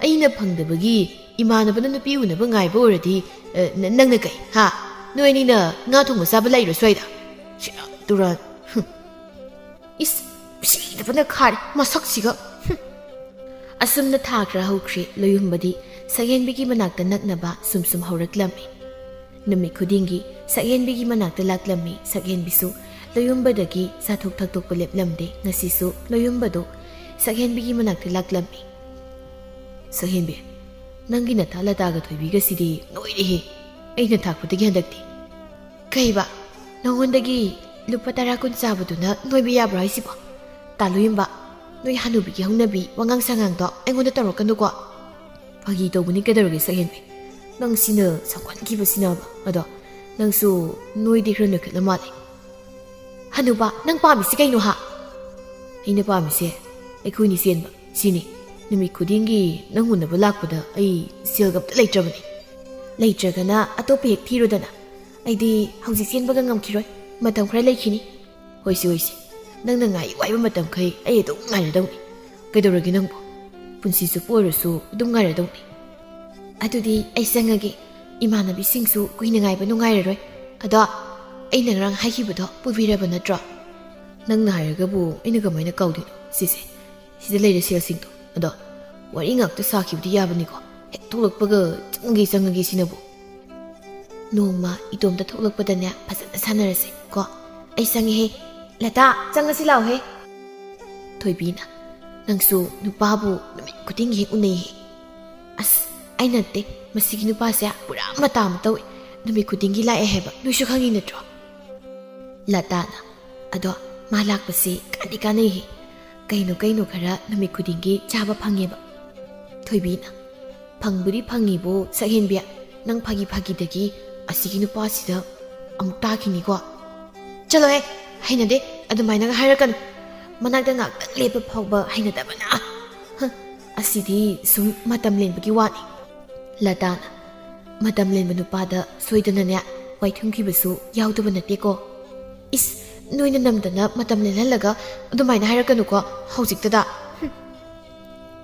ꯑꯩꯅ ꯐꯪꯗꯕꯒꯤ ꯏꯃꯥꯟꯅꯕꯅ ꯅꯨꯄꯤ ꯎꯅꯕ ꯉꯥꯏꯕ ꯑꯣꯏꯔꯗꯤ ꯅꯪꯅ ꯀꯩ ꯍꯥ? ꯅꯣꯏ ꯑꯅꯤꯅ ꯉꯥ ꯊꯣꯡꯕ ꯆꯥꯕ ꯂꯩꯔꯣ ꯁ꯭ꯋꯥꯏꯗ? ꯇꯨꯔꯥꯟ. ꯏꯁ ꯁꯤꯗꯕꯅ ꯈꯥꯔꯦ ꯃꯁꯛꯁꯤꯒ. ꯑꯁꯨꯝꯅ ꯊꯥ ꯈꯔ ꯍꯧꯈ꯭ꯔꯦ. ꯂꯣꯌꯨꯝꯕꯗꯤ ꯁꯛꯍꯦꯟꯕꯤꯒꯤ ꯃꯅꯥꯛꯇ ꯅꯛꯅꯕ ꯁꯨꯝ ꯍꯧꯔꯛꯂꯝꯃꯤ. ꯅꯨꯃꯤꯠ ꯈꯨꯗꯤꯡꯒꯤ ꯁꯛꯍꯦꯟꯕꯤꯒꯤ ꯃꯅꯥꯛꯇ ꯂꯥꯛꯂꯝꯃꯤ. ꯁꯛꯍꯦꯟꯕꯤꯁꯨ ꯂꯣꯌꯨꯝꯕꯗꯒꯤ ꯆꯥꯊꯣꯛ ꯊꯛꯇꯣꯛꯄ ꯂꯦꯞꯂꯝꯗꯦ. ꯉꯁꯤꯁꯨ ꯂꯣꯌꯨꯝꯕꯗꯣ ꯁꯛꯍꯦꯟꯕꯤꯒꯤ ꯃꯅꯥꯛꯇ ꯂꯥꯛꯂꯝꯃꯤ. ꯁꯛꯍꯦꯟꯕꯤ, ꯅꯪꯒꯤ ꯅꯊꯥ ꯂꯇꯥꯒ ꯊꯣꯏꯕꯤꯒꯁꯤꯗꯤ ꯅꯣꯏꯔꯦꯍꯦ. ꯑꯩꯅ ꯊꯥꯛꯄꯗꯒꯤ ꯍꯟꯗꯛꯇꯤ. ꯀꯩꯕ? ꯅꯉꯣꯟꯗꯒꯤ ꯂꯨꯄꯥ 10-20 ꯆꯥꯕꯗꯨꯅ ꯅꯣꯏꯕ ꯌꯥꯕ꯭ꯔꯣ ꯍꯥꯏꯁꯤꯕꯣ? ꯇꯥꯂꯣꯌꯨꯝꯕ, ꯅꯣꯏ ꯍꯅꯨꯕꯤꯒꯤ ꯍꯧꯅꯕꯤ ꯋꯥꯉꯥꯡ ꯁꯉꯥꯡꯗꯣ ꯑꯩꯉꯣꯟꯗ ꯇꯧꯔꯛꯀꯅꯨꯀꯣ. ꯐꯥꯒꯤ ꯇꯧꯕꯅꯤ, ꯀꯩꯗꯧꯔꯒꯦ ꯁꯛꯍꯦꯟꯕꯤ? ꯅꯪ ꯁꯤꯅ ꯁꯪꯀꯟꯈꯤꯕꯁꯤꯅꯕ. ꯑꯗꯣ ꯅꯪꯁꯨ ꯅꯣꯏꯗꯤ ꯈꯔ ꯅꯣꯏꯈꯠꯂ ꯃꯥꯜꯂꯦ. ꯍꯅꯨꯕ, ꯅꯪ ꯄꯥꯝꯃꯤꯁꯤ ꯀꯩꯅꯣ ꯍꯥ? ꯑꯩꯅ ꯄꯥꯝꯃꯤꯁꯦ ꯑꯩꯈꯣꯏꯅꯤ ꯆꯦꯟꯕ ꯁꯤꯅꯤ. ꯅꯨꯃꯤꯠ ꯈꯨꯗꯤꯡꯒꯤ ꯅꯪ ꯎꯅꯕ ꯂꯥꯛꯄꯗ ꯑꯩ ꯁꯦꯜꯒ ꯑꯝꯇ ꯂꯩꯇ꯭ꯔꯕꯅꯤ. ꯂꯩꯇ꯭ꯔꯒꯅ ꯑꯇꯣꯞꯄ ꯍꯦꯛ ꯊꯤꯔꯨꯗꯅ. ꯑꯩꯗꯤ ꯍꯧꯖꯤꯛ ꯆꯦꯟꯕꯒ ꯉꯝꯈꯤꯔꯣꯏ. ꯃꯇꯝ ꯈꯔ ꯂꯩꯈꯤꯅꯤ. ꯍꯣꯏꯁꯤ. ꯅꯪꯅ ꯉꯥꯏ ꯋꯥꯏꯕ ꯃꯇꯝꯈꯩ ꯑꯩ ꯑꯗꯨꯝ ꯉꯥꯏꯔꯗꯧꯅꯤ. ꯀꯩꯗꯧꯔꯒꯦ ꯅꯪꯕꯨ? ꯄꯨꯟꯁꯤ ꯆꯨꯞꯄ ꯑꯣꯏꯔꯁꯨ ꯑꯗꯨꯝ ꯉꯥꯏꯔꯗꯧꯅꯤ. ꯑꯗꯨꯗꯤ ꯑꯩ ꯆꯪꯉꯒꯦ. ꯏꯃꯥꯟꯅꯕꯤꯁꯤꯡꯁꯨ ꯀꯨꯏꯅ ꯉꯥꯏꯕ ꯅꯨꯡꯉꯥꯏꯔꯔꯣꯏ. ꯑꯗꯣ ꯑꯩꯅ ꯉꯔꯥꯡ ꯍꯥꯏꯈꯤꯕꯗꯣ ꯄꯨꯕꯤꯔꯕ ꯅꯠꯇ꯭ꯔꯣ? ꯅꯪꯅ ꯍꯥꯏꯔꯒꯕꯨ ꯑꯩꯅ ꯀꯃꯥꯏꯅ ꯀꯥꯎꯗꯣꯏꯅꯣ? ꯁꯤꯗ ꯂꯩꯔꯦ ꯁꯦꯜꯁꯤꯡꯗꯣ. ꯑꯗꯣ ꯋꯥꯔꯤ ꯉꯥꯛꯇ ꯁꯥꯈꯤꯕꯗꯤ ꯌꯥꯕꯅꯤꯀꯣ. ꯍꯦꯛ ꯊꯣꯛꯂꯛꯄꯒ ꯆꯪꯉꯒꯦ ꯁꯤꯅꯕꯨ. ꯅꯣꯡꯃ ꯏꯇꯣꯝꯇ ꯊꯣꯛꯂꯛꯄꯗꯅꯦ ꯐꯖꯅ ꯁꯥꯟꯅꯔꯁꯦ ꯀꯣ. ꯑꯩ ꯆꯪꯉꯦꯍꯦ. ꯂꯇꯥ, ꯆꯪꯉꯁꯤ ꯂꯥꯛꯑꯣꯍꯦ. ꯊꯣꯏꯕꯤꯅ: ꯅꯪꯁꯨ ꯅꯨꯄꯥꯕꯨ ꯅꯨꯃꯤꯠ ꯈꯨꯗꯤꯡꯒꯤ ꯍꯦꯛ ꯎꯅꯩꯍꯦ. ꯑꯁ ꯑꯩ ꯅꯠꯇꯦ, ꯃꯁꯤꯒꯤ ꯅꯨꯄꯥꯁꯦ ꯄꯨꯔꯥ ꯃꯇꯥ ꯑꯃ ꯇꯧꯏ. ꯅꯨꯃꯤꯠ ꯈꯨꯗꯤꯡꯒꯤ ꯂꯥꯛꯑꯦ ꯍꯥꯏꯕ ꯅꯣꯏꯁꯨ ꯈꯪꯉꯤ ꯅꯠꯇ꯭ꯔꯣ? ꯂꯇꯥꯅ: ꯑꯗꯣ ꯃꯥ ꯂꯥꯛꯄꯁꯤ ꯀꯥꯟꯅꯩꯍꯦ. ꯀꯩꯅꯣ ꯈꯔ ꯅꯨꯃꯤꯠ ꯈꯨꯗꯤꯡꯒꯤ ꯆꯥꯕ ꯐꯪꯉꯦꯕ. ꯊꯣꯏꯕꯤꯅ: ꯐꯪꯕꯨꯗꯤ ꯐꯪꯉꯤꯕꯨ ꯁꯛꯍꯦꯟꯕꯤ, ꯅꯪ ꯐꯥꯒꯤꯗꯒꯤ ꯑꯁꯤꯒꯤ ꯅꯨꯄꯥꯁꯤꯗ ꯑꯃꯨꯛ ꯇꯥꯈꯤꯅꯤꯀꯣ. ꯆꯠꯂꯣꯍꯦ, ꯍꯩꯅꯗꯦ. ꯑꯗꯨꯃꯥꯏꯅꯒ ꯍꯥꯏꯔꯛꯀꯅꯨ ꯃꯅꯥꯛꯇ ꯉꯥꯛꯇꯪ ꯂꯦꯞꯄ ꯐꯥꯎꯕ ꯍꯩꯅꯗꯕꯅ ꯑꯁꯤꯗꯤ ꯁꯨꯝ ꯃꯇꯝ ꯂꯦꯟꯕꯒꯤ ꯋꯥꯅꯤ ꯂꯇꯥꯅ ꯃꯇꯝ ꯂꯦꯟꯕ ꯅꯨꯄꯥꯗ ꯁꯣꯏꯗꯅꯅꯦ ꯋꯥꯏꯊꯨꯝꯈꯤꯕꯁꯨ ꯌꯥꯎꯗꯕ ꯅꯠꯇꯦꯀꯣ ꯏꯁ ꯅꯣꯏꯅ ꯅꯝꯗꯅ ꯃꯇꯝ ꯂꯦꯜꯍꯜꯂꯒ ꯑꯗꯨꯃꯥꯏꯅ ꯍꯥꯏꯔꯛꯀꯅꯨꯀோ ꯍꯧꯖꯤꯛꯇꯗ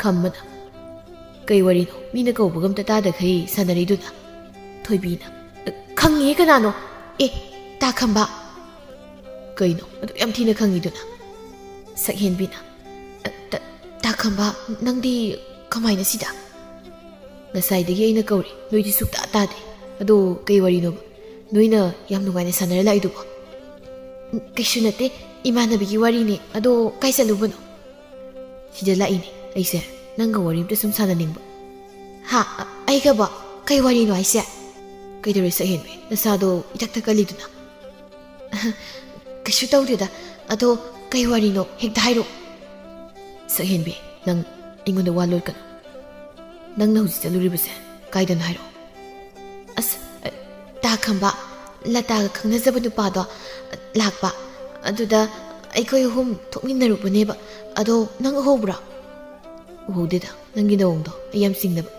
ꯈꯝꯕꯅ ꯀꯩ ꯋꯥꯔꯤꯅꯣ ꯃꯤꯅ ꯀꯧꯕꯒ ꯑꯝꯇ ꯇꯥꯗꯈꯩ ꯁꯥꯟꯅꯔꯤꯗꯨꯅ ꯊꯣꯏꯕꯤꯅ ꯈꯪꯉꯤꯍꯦ ꯀꯅꯥꯅꯣ ꯑꯦ ꯇꯥ ꯈꯝꯕ ꯀꯩꯅꯣ ꯑꯗꯨ ꯌꯥꯝ ꯊꯤꯅ ꯈꯪꯉꯤꯗꯨꯅ ꯁꯛꯍꯦꯟꯕꯤꯅ ꯇꯥ ꯈꯝꯕ ꯅꯪꯗꯤ ꯀꯃꯥꯏꯅ ꯁꯤꯗ ꯉꯁꯥꯏꯗꯒꯤ ꯑꯩꯅ ꯀꯧꯔꯤ ꯅꯣꯏꯗꯤ ꯁꯨꯛꯇꯥ ꯇꯥꯗꯦ ꯑꯗꯣ ꯀꯩ ꯋꯥꯔꯤꯅꯣꯕ ꯅꯣꯏꯅ ꯌꯥꯝ ꯅꯨꯡꯉꯥꯏꯅ ꯁꯥꯟꯅꯔ ꯂꯥꯛꯏꯗꯨꯕꯣ ꯀꯩꯁꯨ ꯅꯠꯇꯦ ꯏꯃꯥꯟꯅꯕꯤꯒꯤ ꯋꯥꯔꯤꯅꯦ ꯑꯗꯣ ꯀꯥꯏ ꯆꯠꯂꯨꯕꯅꯣ ꯁꯤꯗ ꯂꯥꯛꯏꯅꯦ ꯑꯩꯁꯦ ꯅꯪꯒ ꯋꯥꯔꯤ ꯑꯝꯇ ꯁꯨꯝ ꯁꯥꯟꯅꯅꯤꯡꯕ ꯍꯥ ꯑꯩꯒꯕ ꯀꯩ ꯋꯥꯔꯤꯅꯣ ꯍꯥꯏꯁꯦ ꯀꯩꯗꯧꯔꯦ ꯁꯛꯍꯦꯟꯕꯤ ꯅꯁꯥꯗꯣ ꯏꯊꯛ ꯊꯛꯀꯠꯂꯤꯗꯨꯅ ꯀꯩꯁꯨ ꯇꯧꯗꯦꯗ ꯑꯗꯣ ꯀꯩ ꯋꯥꯔꯤꯅꯣ ꯍꯦꯛꯇ ꯍꯥꯏꯔꯛꯑꯣ ꯁꯛꯍꯦꯟꯕꯤ ꯅꯪ ꯑꯩꯉꯣꯟꯗ ꯋꯥ ꯂꯣꯠꯀꯅꯨ ꯅꯪꯅ ꯍꯧꯖꯤꯛ ꯆꯠꯂꯨꯔꯤꯕꯁꯦ ꯀꯥꯏꯗꯅꯣ ꯍꯥꯏꯔꯛꯑꯣ ꯑꯁ ꯇꯥ ꯈꯝꯕ ꯂꯇꯥꯒ ꯈꯪꯅꯖꯕ ꯅꯨꯄꯥꯗꯣ ꯂꯥꯛꯄ ꯑꯗꯨꯗ ꯑꯩꯈꯣꯏ ꯑꯍꯨꯝ ꯊꯣꯛꯃꯤꯟꯅꯔꯨꯕꯅꯦꯕ ꯑꯗꯣ ꯅꯪ ꯎꯍꯧꯕ꯭ꯔꯥ ꯎꯍꯧꯗꯦꯗ ꯅꯪꯒꯤ ꯅꯑꯣꯡꯗꯣ ꯑꯩ ꯌꯥꯝ ꯆꯤꯡꯅꯕ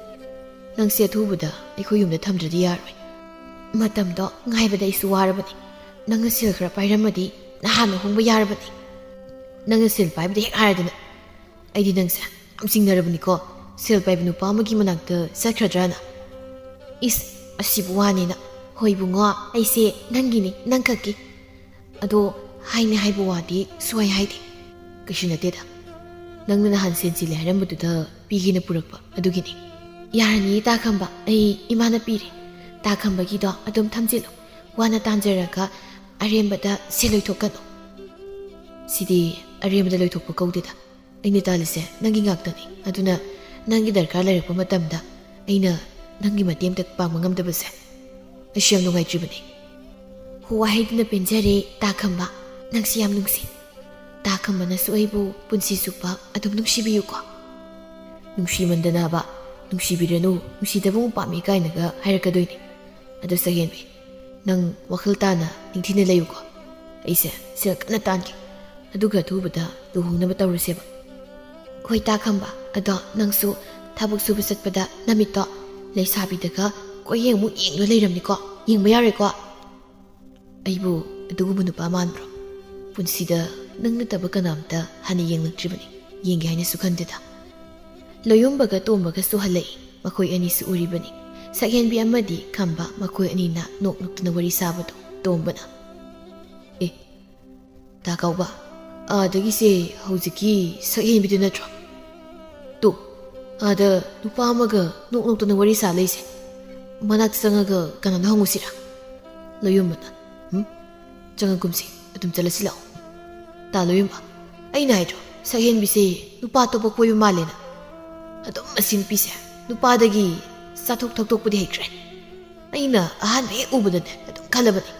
ꯅꯪꯁꯦ ꯑꯊꯨꯕꯗ ꯑꯩꯈꯣꯏ ꯌꯨꯝꯗ ꯊꯝꯗ꯭ꯔꯗꯤ ꯌꯥꯔꯣꯏ ꯃꯇꯝꯗꯣ ꯉꯥꯏꯕꯗ ꯑꯩꯁꯨ ꯋꯥꯔꯕꯅꯤ ꯅꯪꯅ ꯁꯦꯜ ꯈꯔ ꯄꯥꯏꯔꯝꯃꯗꯤ ꯅꯍꯥꯟꯅ ꯍꯣꯡꯕ ꯌꯥꯔꯕꯅꯤ ꯅꯪꯅ ꯁꯦꯜ ꯄꯥꯏꯕꯗ ꯍꯦꯛ ꯍꯥꯏꯔꯗꯅ ꯑꯩꯗꯤ ꯅꯪꯁꯦ ꯌꯥꯝ ꯆꯤꯡꯅꯔꯕꯅꯤꯀꯣ ꯁꯦꯜ ꯄꯥꯏꯕ ꯅꯨꯄꯥ ꯑꯃꯒꯤ ꯃꯅꯥꯛꯇ ꯆꯠꯈ꯭ꯔꯗ꯭ꯔꯥꯅ ꯏꯁ ꯑꯁꯤꯕꯨ ꯋꯥꯅꯤꯅ ꯍꯣꯏ ꯕꯨꯡꯉꯣ ꯑꯩꯁꯦ ꯅꯪꯒꯤꯅꯤ ꯅꯪ ꯈꯛꯀꯤ ꯑꯗꯣ ꯍꯥꯏꯅꯦ ꯍꯥꯏꯕ ꯋꯥꯗꯤ ꯁꯨꯡꯍꯥꯏ ꯍꯥꯏꯗꯦ ꯀꯩꯁꯨ ꯅꯠꯇꯦꯗ ꯅꯪꯅ ꯅꯍꯥꯟ ꯁꯦꯟ ꯆꯤꯜꯂꯦ ꯍꯥꯏꯔꯝꯕꯗꯨꯗ ꯄꯤꯒꯦꯅ ꯄꯨꯔꯛꯄ ꯑꯗꯨꯒꯤꯅꯤ ꯌꯥꯔꯅꯤ ꯇꯥ ꯈꯝꯕ ꯑꯩ ꯏꯃꯥꯅ ꯄꯤꯔꯦ ꯇꯥ ꯈꯝꯕꯒꯤꯗꯣ ꯑꯗꯨꯝ ꯊꯝꯖꯤꯜꯂꯨ ꯋꯥꯅ ꯇꯥꯟꯖꯔꯒ ꯑꯔꯦꯝꯕꯗ ꯁꯦꯜ ꯂꯣꯏꯊꯣꯛꯀꯅꯨ ꯁꯤꯗꯤ ꯑꯔꯦꯝꯕꯗ ꯂꯣꯏꯊꯣꯛꯄ ꯀꯧꯗꯦꯗ ꯑꯩꯅ ꯇꯥꯜꯂꯤꯁꯦ ꯅꯪꯒꯤ ꯉꯥꯛꯇꯅꯤ ꯑꯗꯨꯅ ꯅꯪꯒꯤ ꯗꯔꯀꯥꯔ ꯂꯩꯔꯛꯄ ꯃꯇꯝꯗ ꯑꯩꯅ ꯅꯪꯒꯤ ꯃꯇꯦꯡ ꯑꯃꯇ ꯄꯥꯡꯕ ꯉꯝꯗꯕꯁꯦ ꯑꯩꯁꯨ ꯌꯥꯝ ꯅꯨꯡꯉꯥꯏꯇ꯭ꯔꯤꯕꯅꯤ ꯋꯥꯍꯩꯗꯨꯅ ꯄꯦꯟꯖꯔꯦ ꯇꯥ ꯈꯝꯕ ꯅꯪꯁꯤ ꯌꯥꯝ ꯅꯨꯡꯁꯤ ꯇꯥ ꯈꯝꯕꯅꯁꯨ ꯑꯩꯕꯨ ꯄꯨꯟꯁꯤ ꯆꯨꯞꯄ ꯑꯗꯨꯝ ꯅꯨꯡꯁꯤꯕꯤꯌꯨꯀꯣ ꯅꯨꯡꯁꯤꯃꯟꯗꯅꯕ ꯅꯨꯡꯁꯤꯕꯤꯔꯅꯨ ꯅꯨꯡꯁꯤꯗꯕ ꯑꯃꯨꯛ ꯄꯥꯝꯃꯤ ꯀꯥꯏꯅꯒ ꯍꯥꯏꯔꯛꯀꯗꯣꯏꯅꯤ ꯑꯗꯨ ꯁꯛꯍꯦꯟꯕꯤ ꯅꯪ ꯋꯥꯈꯜ ꯇꯥꯅ ꯅꯤꯡꯊꯤꯅ ꯂꯩꯌꯨꯀꯣ ꯑꯩꯁꯦ ꯁꯦꯜ ꯀꯟꯅ ꯇꯥꯟꯒꯦ ꯑꯗꯨꯒ ꯑꯊꯨꯕꯗ ꯂꯨꯍꯣꯡꯅꯕ ꯇꯧꯔꯁꯦꯕ ꯍꯣꯏ ꯇꯥ ꯈꯝꯕ ꯑꯗꯣ ꯅꯪꯁꯨ ꯊꯕꯛ ꯁꯨꯕ ꯆꯠꯄꯗ ꯅꯃꯤꯠꯇꯣ ꯂꯩꯁꯥꯕꯤꯗꯒ ꯀꯣꯏꯌꯦꯡꯃꯨꯛ ꯌꯦꯡꯗꯨꯅ ꯂꯩꯔꯝꯅꯤꯀꯣ ꯌꯦꯡꯕ ꯌꯥꯔꯣꯏꯀꯣ ꯑꯩꯕꯨ ꯑꯗꯨꯒꯨꯝꯕ ꯅꯨꯄꯥ ꯃꯥꯟꯕ꯭ꯔꯣ ꯄꯨꯟꯁꯤꯗ ꯅꯪ ꯅꯠꯇꯕ ꯀꯅꯥꯝꯇ ꯍꯥꯟꯅ ꯌꯦꯡꯂꯛꯇ꯭ꯔꯤꯕꯅꯤ ꯌꯦꯡꯒꯦ ꯍꯥꯏꯅꯁꯨ ꯈꯟꯗꯦꯗ ꯂꯣꯌꯨꯝꯕꯒ ꯇꯣꯝꯕꯒꯁꯨ ꯍꯜꯂꯛꯏ ꯃꯈꯣꯏ ꯑꯅꯤꯁꯨ ꯎꯔꯤꯕꯅꯤ ꯁꯛꯍꯦꯟꯕꯤ ꯑꯃꯗꯤ ꯈꯝꯕ ꯃꯈꯣꯏ ꯑꯅꯤꯅ ꯅꯣꯛ ꯅꯣꯛꯇꯨꯅ ꯋꯥꯔꯤ ꯁꯥꯕꯗꯣ ꯇꯣꯝꯕꯅ ꯑꯦ ꯇꯥ ꯀꯥꯎꯕ ꯑꯥꯗꯒꯤꯁꯦ ꯍꯧꯖꯤꯛꯀꯤ ꯁꯛꯍꯦꯟꯕꯤꯗꯨ ꯅꯠꯇ꯭ꯔꯣ ꯇꯣ ꯑꯥꯗ ꯅꯨꯄꯥ ꯑꯃꯒ ꯅꯣꯛ ꯅꯣꯛꯇꯨꯅ ꯋꯥꯔꯤ ꯁꯥ ꯂꯩꯁꯦ ꯃꯅꯥꯛꯇ ꯆꯪꯉꯒ ꯀꯅꯥꯅꯣ ꯍꯪꯉꯨꯁꯤꯔꯥ ꯂꯣꯌꯨꯝꯕꯅ ꯆꯪꯉꯛꯀꯨꯝꯁꯤ ꯑꯗꯨꯝ ꯆꯠꯂꯁꯤ ꯂꯥꯛꯑꯣ ꯇꯥ ꯂꯣꯌꯨꯝꯕ ꯑꯩꯅ ꯍꯥꯏꯗ꯭ꯔꯣ ꯁꯛꯍꯦꯟꯕꯤꯁꯦ ꯅꯨꯄꯥ ꯑꯇꯣꯞꯄ ꯀꯣꯏꯕ ꯃꯥꯜꯂꯦꯅ ꯑꯗꯨꯝ ꯑꯁꯤ ꯅꯨꯄꯤꯁꯦ ꯅꯨꯄꯥꯗꯒꯤ ꯆꯥꯊꯣꯛ ꯊꯛꯇꯣꯛꯄꯗꯤ ꯍꯩꯇ꯭ꯔꯦ ꯑꯩꯅ ꯑꯍꯥꯟꯕ ꯍꯦꯛ ꯎꯕꯗꯅꯦ ꯑꯗꯨꯝ ꯈꯜꯂꯕꯅꯤ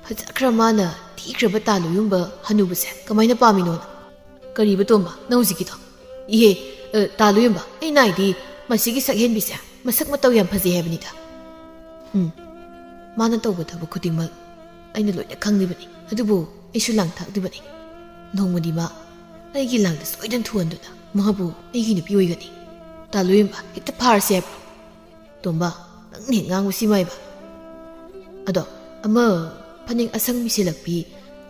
ꯐꯖꯈ꯭ꯔ ꯃꯥꯅ ꯊꯤꯈ꯭ꯔꯕ ꯇꯥ ꯂꯣꯌꯨꯝꯕ ꯍꯅꯨꯕꯁꯦ ꯀꯃꯥꯏꯅ ꯄꯥꯝꯃꯤꯅꯣꯅ ꯀꯔꯤꯕ ꯇꯣꯝꯕ ꯅꯪ ꯍꯧꯖꯤꯛꯀꯤꯗꯣ ꯏꯍꯦ ꯇꯥ ꯂꯣꯌꯨꯝꯕ ꯑꯩꯅ ꯍꯥꯏꯗꯤ ꯃꯁꯤꯒꯤ ꯁꯛꯍꯦꯟꯕꯤꯁꯦ ꯃꯁꯛ ꯃꯇꯧ ꯌꯥꯝ ꯐꯖꯩ ꯍꯥꯏꯕꯅꯤꯗ ꯃꯥꯅ ꯇꯧꯕ ꯊꯕꯛ ꯈꯨꯗꯤꯡꯃꯛ ꯑꯩꯅ ꯂꯣꯏꯅ ꯈꯪꯂꯤꯕꯅꯤ ꯑꯗꯨꯕꯨ ꯑꯩꯁꯨ ꯂꯥꯡ ꯊꯥꯛꯂꯤꯕꯅꯤ ꯅꯣꯡꯃꯗꯤ ꯃꯥ ꯑꯩꯒꯤ ꯂꯥꯡꯗ ꯁꯣꯏꯗꯅ ꯊꯨꯍꯟꯗꯨꯅ ꯃꯥꯕꯨ ꯑꯩꯒꯤ ꯅꯨꯄꯤ ꯑꯣꯏꯒꯅꯤ ꯇꯥ ꯂꯣꯌꯨꯝꯕ ꯍꯦꯛꯇ ꯐꯥꯔꯁꯤ ꯍꯥꯏꯕ꯭ꯔꯣ ꯇꯣꯝꯕ ꯅꯪꯅ ꯍꯦꯛ ꯉꯥꯡꯕꯁꯤ ꯃꯥꯏꯕ ꯑꯗꯣ ꯑꯃ ꯐꯅꯦꯛ ꯑꯁꯪꯕꯤ ꯁꯦꯠꯂꯛꯄꯤ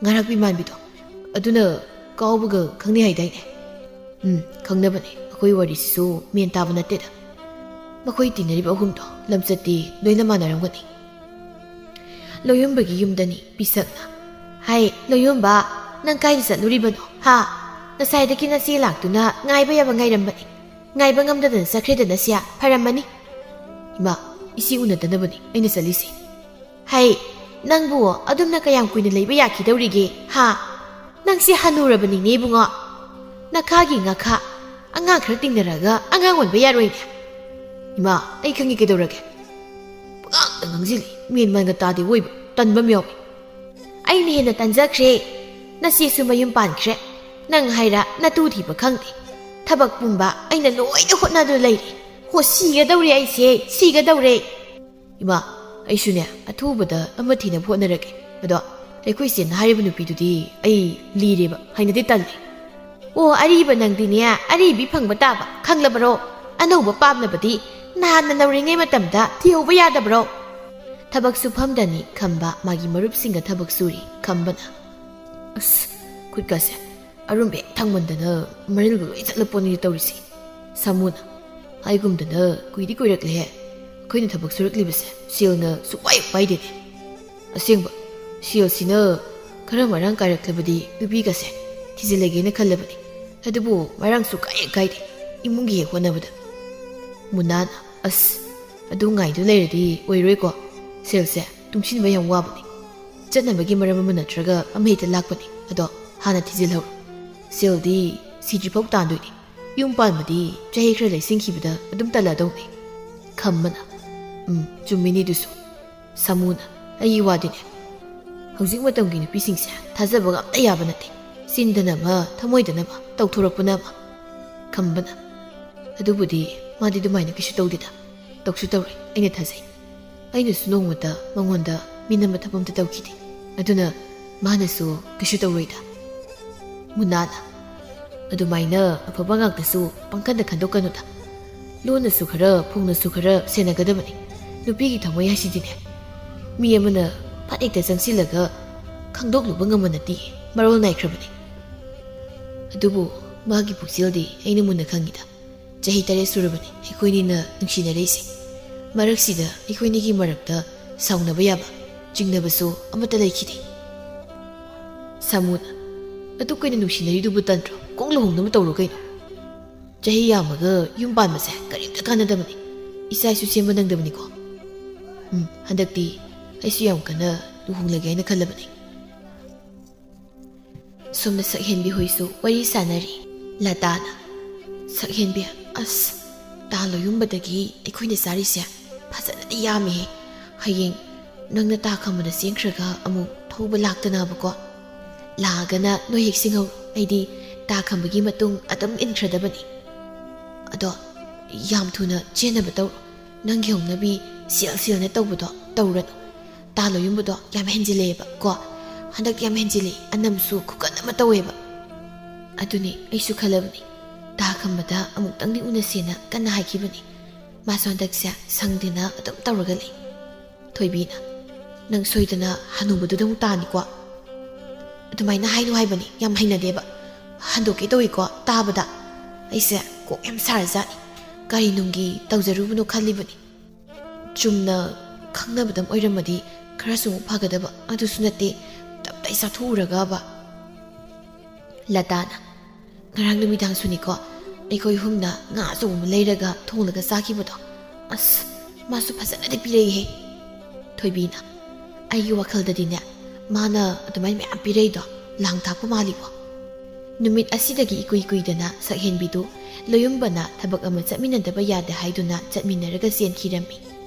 ꯉꯥꯔꯥꯛꯄꯤ ꯃꯥꯟꯕꯤꯗꯣ ꯑꯗꯨꯅ ꯀꯥꯎꯕꯒ ꯈꯪꯅꯩ ꯍꯥꯏꯗꯥꯏꯅꯦ ꯈꯪꯅꯕꯅꯦ ꯑꯩꯈꯣꯏ ꯋꯥꯔꯤꯁꯤꯁꯨ ꯃꯦꯟ ꯇꯥꯕ ꯅꯠꯇꯦꯗ ꯃꯈꯣꯏ ꯇꯤꯟꯅꯔꯤꯕ ꯑꯍꯨꯝꯗꯣ ꯂꯝꯆꯠꯇꯤ ꯂꯣꯏꯅ ꯃꯥꯟꯅꯔꯝꯒꯅꯤ ꯂꯣꯌꯨꯝꯕꯒꯤ ꯌꯨꯝꯗꯅꯤ ꯄꯤꯁꯛꯅ ꯍꯥꯏ ꯂꯣꯌꯨꯝꯕ ꯅꯪ ꯀꯥꯏꯗ ꯆꯠꯂꯨꯔꯤꯕꯅꯣ ꯍꯥ ꯉꯁꯥꯏꯗꯒꯤ ꯅꯆꯦ ꯂꯥꯛꯇꯨꯅ ꯉꯥꯏꯕ ꯌꯥꯕ ꯉꯥꯏꯔꯝꯕꯅꯤ ꯉꯥꯏꯕ ꯉꯝꯗꯗꯅ ꯆꯠꯈ꯭ꯔꯦꯗꯅ ꯁꯤꯌꯥ ꯐꯔꯝꯃꯅꯤ ꯏꯃꯥ ꯏꯆꯦ ꯎꯅꯗꯅꯕꯅꯤ ꯑꯩꯅ ꯆꯠꯂꯤꯁꯤ ꯍꯥꯏ ꯅꯪꯕꯨ ꯑꯗꯨꯝꯅ ꯀꯌꯥꯝ ꯀꯨꯏꯅ ꯂꯩꯕ ꯌꯥꯈꯤꯗꯧꯔꯤꯒꯦ ꯍꯥ ꯅꯪꯁꯤ ꯍꯟꯅꯨꯔꯕꯅꯤꯅꯦ ꯏꯕꯨꯡꯉꯣ ꯅꯈꯥꯒꯤ ꯉꯈꯥ ꯑꯉꯥꯡ ꯈꯔ ꯇꯤꯡꯅꯔꯒ ꯑꯉꯥꯡ ꯑꯣꯟꯕ ꯌꯥꯔꯣꯏꯅꯦ ꯏꯃꯥ ꯑꯩ ꯈꯪꯉꯤ ꯀꯩꯗꯧꯔꯒꯦ ꯄꯉꯥꯡꯗ ꯉꯥꯡꯁꯤꯜꯂꯤ ꯃꯦꯟ ꯃꯥꯟꯒ ꯇꯥꯗꯦ ꯑꯣꯏꯕ ꯇꯟꯕ ꯑꯃ ꯌꯥꯎꯏ ꯑꯩꯅ ꯍꯦꯟꯅ ꯇꯟꯖꯈ꯭ꯔꯦ ꯅꯆꯦꯁꯨ ꯃꯌꯨꯝ ꯄꯥꯟꯈ꯭ꯔꯦ ꯅꯪ ꯍꯥꯏꯔ ꯅꯇꯨ ꯊꯤꯕ ꯈꯪꯗꯦ ꯊꯕꯛ ꯄꯨꯝꯕ ꯑꯩꯅ ꯂꯣꯏꯅ ꯍꯣꯠꯅꯗꯨꯅ ꯂꯩꯔꯤ ꯍꯣ ꯁꯤꯒꯗꯧꯔꯦ ꯑꯩꯁꯦ ꯁꯤꯒꯗꯧꯔꯦ ꯏꯃꯥ ꯑꯩꯁꯨꯅꯦ ꯑꯊꯨꯕꯗ ꯑꯃ ꯊꯤꯅꯕ ꯍꯣꯠꯅꯔꯒꯦ ꯑꯗꯣ ꯑꯩꯈꯣꯏ ꯆꯦꯅ ꯍꯥꯏꯔꯤꯕ ꯅꯨꯄꯤꯗꯨꯗꯤ ꯑꯩ ꯂꯤꯔꯦꯕ ꯍꯩꯅꯗꯤ ꯇꯜꯂꯤ ꯑꯣ ꯑꯔꯤꯕ ꯅꯪꯗꯤꯅꯦ ꯑꯔꯤꯕꯤ ꯐꯪꯕ ꯇꯥꯕ ꯈꯪꯂꯕꯔꯣ ꯑꯅꯧꯕ ꯄꯥꯝꯅꯕꯗꯤ ꯅꯍꯥꯟꯅ ꯅꯧꯔꯤꯉꯩ ꯃꯇꯝꯗ ꯊꯤꯍꯧꯕ ꯌꯥꯗꯕꯔꯣ ꯊꯕꯛ ꯁꯨꯐꯝꯗꯅꯤ ꯈꯝꯕ ꯃꯥꯒꯤ ꯃꯔꯨꯞꯁꯤꯡꯒ ꯊꯕꯛ ꯁꯨꯔꯤ ꯈꯝꯕꯅ ꯑꯁ ꯈꯨꯠꯀꯁꯦ ꯑꯔꯨꯝꯕ ꯍꯦꯛ ꯊꯥꯡꯃꯟꯗꯅ ꯃꯔꯤꯜꯒ ꯂꯣꯏ ꯆꯠꯂꯄꯣꯠꯅꯤ ꯇꯧꯔꯤꯁꯤ ꯁꯥꯃꯨꯅ ꯍꯥꯏꯒꯨꯝꯗꯅ ꯀꯨꯏꯗꯤ ꯀꯨꯏꯔꯛꯂꯦꯍꯦ ꯑꯩꯈꯣꯏꯅ ꯊꯕꯛ ꯁꯨꯔꯛꯂꯤꯕꯁꯦ ꯁꯦꯜꯅ ꯁꯨꯛꯄꯥꯏ ꯄꯥꯏꯗꯦꯅꯦ ꯑꯁꯦꯡꯕ ꯁꯦꯜꯁꯤꯅ ꯈꯔ ꯃꯔꯥꯡ ꯀꯥꯏꯔꯛꯂꯕꯗꯤ ꯅꯨꯄꯤꯒꯁꯦ ꯊꯤꯖꯤꯜꯂꯒꯦꯅ ꯈꯜꯂꯕꯅꯤ ꯑꯗꯨꯕꯨ ꯃꯔꯥꯡꯁꯨ ꯀꯥꯏꯗꯦ ꯏꯃꯨꯡꯒꯤ ꯍꯦꯛ ꯍꯣꯠꯅꯕꯗ ꯃꯨꯟꯅꯥꯅ ꯑꯁ ꯑꯗꯨ ꯉꯥꯏꯗꯨ ꯂꯩꯔꯗꯤ ꯑꯣꯏꯔꯣꯏꯀꯣ ꯁꯦꯜꯁꯦ ꯇꯨꯡꯁꯤꯟꯕ ꯌꯥꯝ ꯋꯥꯕꯅꯤ ꯆꯠꯅꯕꯒꯤ ꯃꯔꯝ ꯑꯃ ꯅꯠꯇ꯭ꯔꯒ ꯑꯃꯍꯦꯛꯇ ꯂꯥꯛꯄꯅꯤ ꯑꯗꯣ ꯍꯥꯟꯅ ꯊꯤꯖꯤꯜꯍꯧꯔꯣ ꯁꯦꯜꯗꯤ ꯁꯤꯗ꯭ꯔꯤꯐꯥꯎ ꯇꯥꯟꯗꯣꯏꯅꯤ ꯌꯨꯝ ꯄꯥꯟꯕꯗꯤ ꯆꯍꯤ ꯈꯔ ꯂꯩꯁꯤꯟꯈꯤꯕꯗ ꯑꯗꯨꯝ ꯇꯜꯂꯗꯧꯅꯤ ꯈꯝꯕꯅ ꯆꯨꯝꯃꯤꯅꯤ ꯑꯗꯨꯁꯨ ꯁꯥꯃꯨꯅ ꯑꯩꯒꯤ ꯋꯥꯗꯤꯅꯦ ꯍꯧꯖꯤꯛ ꯃꯇꯝꯒꯤ ꯅꯨꯄꯤꯁꯤꯡꯁꯦ ꯊꯥꯖꯕꯒ ꯑꯝꯇ ꯌꯥꯕ ꯅꯠꯇꯦ ꯆꯤꯟꯗꯅꯕ ꯊꯃꯣꯏꯗꯅꯕ ꯇꯧꯊꯣꯔꯛꯄꯅ ꯑꯃ ꯈꯝꯕꯅ ꯑꯗꯨꯕꯨꯗꯤ ꯃꯥꯗꯤ ꯑꯗꯨꯃꯥꯏꯅ ꯀꯩꯁꯨ ꯇꯧꯗꯦꯗ ꯇꯧꯁꯨ ꯇꯧꯔꯣꯏ ꯑꯩꯅ ꯊꯥꯖꯩ ꯑꯩꯅꯁꯨ ꯅꯣꯡꯃꯇ ꯃꯉꯣꯟꯗ ꯃꯤꯅꯝꯕ ꯊꯕꯛ ꯑꯝꯇ ꯇꯧꯈꯤꯗꯦ ꯑꯗꯨꯅ ꯃꯥꯅꯁꯨ ꯀꯩꯁꯨ ꯇꯧꯔꯣꯏꯗ ꯃꯨꯟꯅꯥꯅ ꯑꯗꯨꯃꯥꯏꯅ ꯑꯐꯕ ꯉꯥꯛꯇꯁꯨ ꯄꯪꯈꯟꯗ ꯈꯟꯗꯣꯛꯀꯅꯨꯗ ꯂꯣꯟꯅꯁꯨ ꯈꯔ ꯐꯣꯡꯅꯁꯨ ꯈꯔ ꯁꯦꯟꯅꯒꯗꯕꯅꯤ ꯅꯨꯄꯤꯒꯤ ꯊꯃꯣꯏ ꯍꯥꯏꯁꯤꯗꯤꯅꯦ ꯃꯤ ꯑꯃꯅ ꯐꯠ ꯍꯦꯛꯇ ꯆꯪꯁꯤꯜꯂꯒ ꯈꯪꯗꯣꯛꯂꯨꯕ ꯉꯝꯕ ꯅꯠꯇꯦ ꯃꯔꯣꯜ ꯅꯥꯏꯈ꯭ꯔꯕꯅꯤ ꯑꯗꯨꯕꯨ ꯃꯥꯒꯤ ꯄꯨꯛꯆꯦꯜꯗꯤ ꯑꯩꯅ ꯃꯨꯟꯅ ꯈꯪꯉꯤꯗ ꯆꯍꯤ 7 ꯁꯨꯔꯕꯅꯤ ꯑꯩꯈꯣꯏꯅꯤꯅ ꯅꯨꯡꯁꯤꯅꯔꯛꯏꯁꯦ ꯃꯔꯛꯁꯤꯗ ꯑꯩꯈꯣꯏꯅꯤꯒꯤ ꯃꯔꯛꯇ ꯁꯥꯎꯅꯕ ꯌꯥꯕ ꯆꯤꯡꯅꯕꯁꯨ ꯑꯃꯠꯇ ꯂꯩꯈꯤꯗꯦ ꯁꯥꯃꯨꯅ ꯑꯗꯨ ꯀꯩꯅ ꯅꯨꯡꯁꯤꯅꯔꯤꯗꯨꯕꯨ ꯇꯟꯗ꯭ꯔꯣ ꯀꯣꯛ ꯂꯨꯍꯣꯡꯅꯕ ꯇꯧꯔꯣ ꯀꯩꯅꯣ ꯆꯍꯤ ꯌꯥꯝꯃꯒ ꯌꯨꯝ ꯄꯥꯟꯕꯁꯦ ꯀꯔꯤꯝꯇ ꯀꯥꯟꯅꯗꯕꯅꯤ ꯏꯆꯥ ꯏꯁꯨ ꯁꯦꯝꯕ ꯅꯪꯗꯕꯅꯤꯀꯣ ꯍꯟꯗꯛꯇꯤ ꯑꯩꯁꯨ ꯌꯥꯝ ꯀꯟꯅ ꯂꯨꯍꯣꯡꯂꯒꯦ ꯍꯥꯏꯅ ꯈꯜꯂꯕꯅꯤ ꯁꯣꯝꯗ ꯁꯛꯍꯦꯟꯕꯤ ꯍꯣꯏꯁꯨ ꯋꯥꯔꯤ ꯁꯥꯟꯅꯔꯤ ꯂꯇꯥꯅ ꯁꯛꯍꯦꯟꯕꯤ ꯑꯁ ꯇꯥ ꯂꯣꯌꯨꯝꯕꯗꯒꯤ ꯑꯩꯈꯣꯏꯅ ꯆꯥꯔꯤꯁꯦ ꯐꯖꯅꯗꯤ ꯌꯥꯝꯃꯦꯍꯦ ꯍꯌꯦꯡ ꯅꯪꯅ ꯇꯥ ꯈꯝꯕꯗ ꯆꯦꯟꯈ꯭ꯔꯒ ꯑꯃꯨꯛ ꯊꯧꯕ ꯂꯥꯛꯇꯅꯕꯀꯣ ꯂꯥꯛꯑꯒꯅ ꯅꯣꯏ ꯍꯦꯛ ꯁꯤꯡꯍꯧꯔꯣ ꯑꯩꯗꯤ ꯇꯥ ꯈꯝꯕꯒꯤ ꯃꯇꯨꯡ ꯑꯗꯨꯝ ꯏꯟꯈ꯭ꯔꯗꯕꯅꯤ ꯑꯗꯣ ꯌꯥꯝ ꯊꯨꯅ ꯆꯦꯟꯅꯕ ꯇꯧꯔꯣ ꯅꯪꯒꯤ ꯍꯧꯅꯕꯤ ꯁꯦꯜꯅ ꯇꯧꯕꯗꯣ ꯇꯧꯔꯅꯨ ꯇꯥ ꯂꯣꯌꯨꯝꯕꯗꯣ ꯌꯥꯝ ꯍꯦꯟꯖꯤꯜꯂꯛꯑꯦꯕ ꯀꯣ ꯍꯟꯗꯛ ꯌꯥꯝ ꯍꯦꯟꯖꯤꯜꯂꯤ ꯑꯅꯝꯁꯨ ꯈꯨꯀꯟ ꯑꯃ ꯇꯧꯋꯦꯕ ꯑꯗꯨꯅꯤ ꯑꯩꯁꯨ ꯈꯜꯂꯕꯅꯤ ꯇꯥ ꯈꯝꯕꯗ ꯑꯃꯨꯛꯇꯪꯗꯤ ꯎꯅꯁꯦꯅ ꯀꯟꯅ ꯍꯥꯏꯈꯤꯕꯅꯤ ꯃꯥꯁꯨ ꯍꯟꯗꯛꯁꯦ ꯁꯪꯗꯦꯅ ꯑꯗꯨꯝ ꯇꯧꯔꯒ ꯂꯩ ꯊꯣꯏꯕꯤꯅ ꯅꯪ ꯁꯣꯏꯗꯅ ꯍꯅꯨꯕꯗꯨꯗ ꯑꯃꯨꯛ ꯇꯥꯅꯤꯀꯣ ꯑꯗꯨꯃꯥꯏꯅ ꯍꯥꯏꯅꯨ ꯍꯥꯏꯕꯅꯤ ꯌꯥꯝ ꯍꯩꯅꯗꯦꯕ ꯍꯟꯗꯣꯛꯀꯦ ꯇꯧꯏꯀꯣ ꯇꯥꯕꯗ ꯑꯩꯁꯦ ꯀꯣꯛ ꯌꯥꯝ ꯁꯥꯔꯖꯥꯠꯅꯤ ꯀꯔꯤ ꯅꯨꯡꯒꯤ ꯇꯧꯖꯔꯨꯕꯅꯣ ꯈꯜꯂꯤꯕꯅꯤ ꯆꯨꯝꯅ ꯈꯪꯅꯕꯗꯪ ꯑꯣꯏꯔꯝꯃꯗꯤ ꯈꯔꯁꯨ ꯑꯃꯨꯛ ꯐꯒꯗꯕ ꯑꯗꯨꯁꯨ ꯅꯠꯇꯦ ꯇꯞꯇꯥꯏ ꯆꯥꯊꯣꯛꯎꯔꯒꯕ ꯂꯇꯥꯅ ꯉꯔꯥꯡ ꯅꯨꯃꯤꯗꯥꯡꯁꯨꯅꯤꯀꯣ ꯑꯩꯈꯣꯏ ꯍꯨꯝꯅ ꯉꯥ ꯑꯆꯧꯕ ꯑꯃ ꯂꯩꯔꯒ ꯊꯣꯡꯂꯒ ꯆꯥꯈꯤꯕꯗꯣ ꯑꯁ ꯃꯥꯁꯨ ꯐꯖꯅꯗꯤ ꯄꯤꯔꯛꯏꯍꯦ ꯊꯣꯏꯕꯤꯅ ꯑꯩꯒꯤ ꯋꯥꯈꯜꯗꯗꯤꯅꯦ ꯃꯥꯅ ꯑꯗꯨꯃꯥꯏꯅ ꯃꯌꯥꯝ ꯄꯤꯔꯛꯏꯗꯣ ꯂꯥꯡ ꯊꯥꯛꯄ ꯃꯥꯜꯂꯤꯀꯣ ꯅꯨꯃꯤꯠ ꯑꯁꯤꯗꯒꯤ ꯏꯀꯨꯏ ꯀꯨꯏꯗꯅ ꯁꯛꯍꯦꯟꯕꯤꯗꯨ ꯂꯣꯌꯨꯝꯕꯅ ꯊꯕꯛ ꯑꯃ ꯆꯠꯃꯤꯟꯅꯗꯕ ꯌꯥꯗꯦ ꯍꯥꯏꯗꯨꯅ ꯆꯠꯃꯤꯟꯅꯔꯒ ꯆꯦꯟꯈꯤꯔꯝꯃꯤ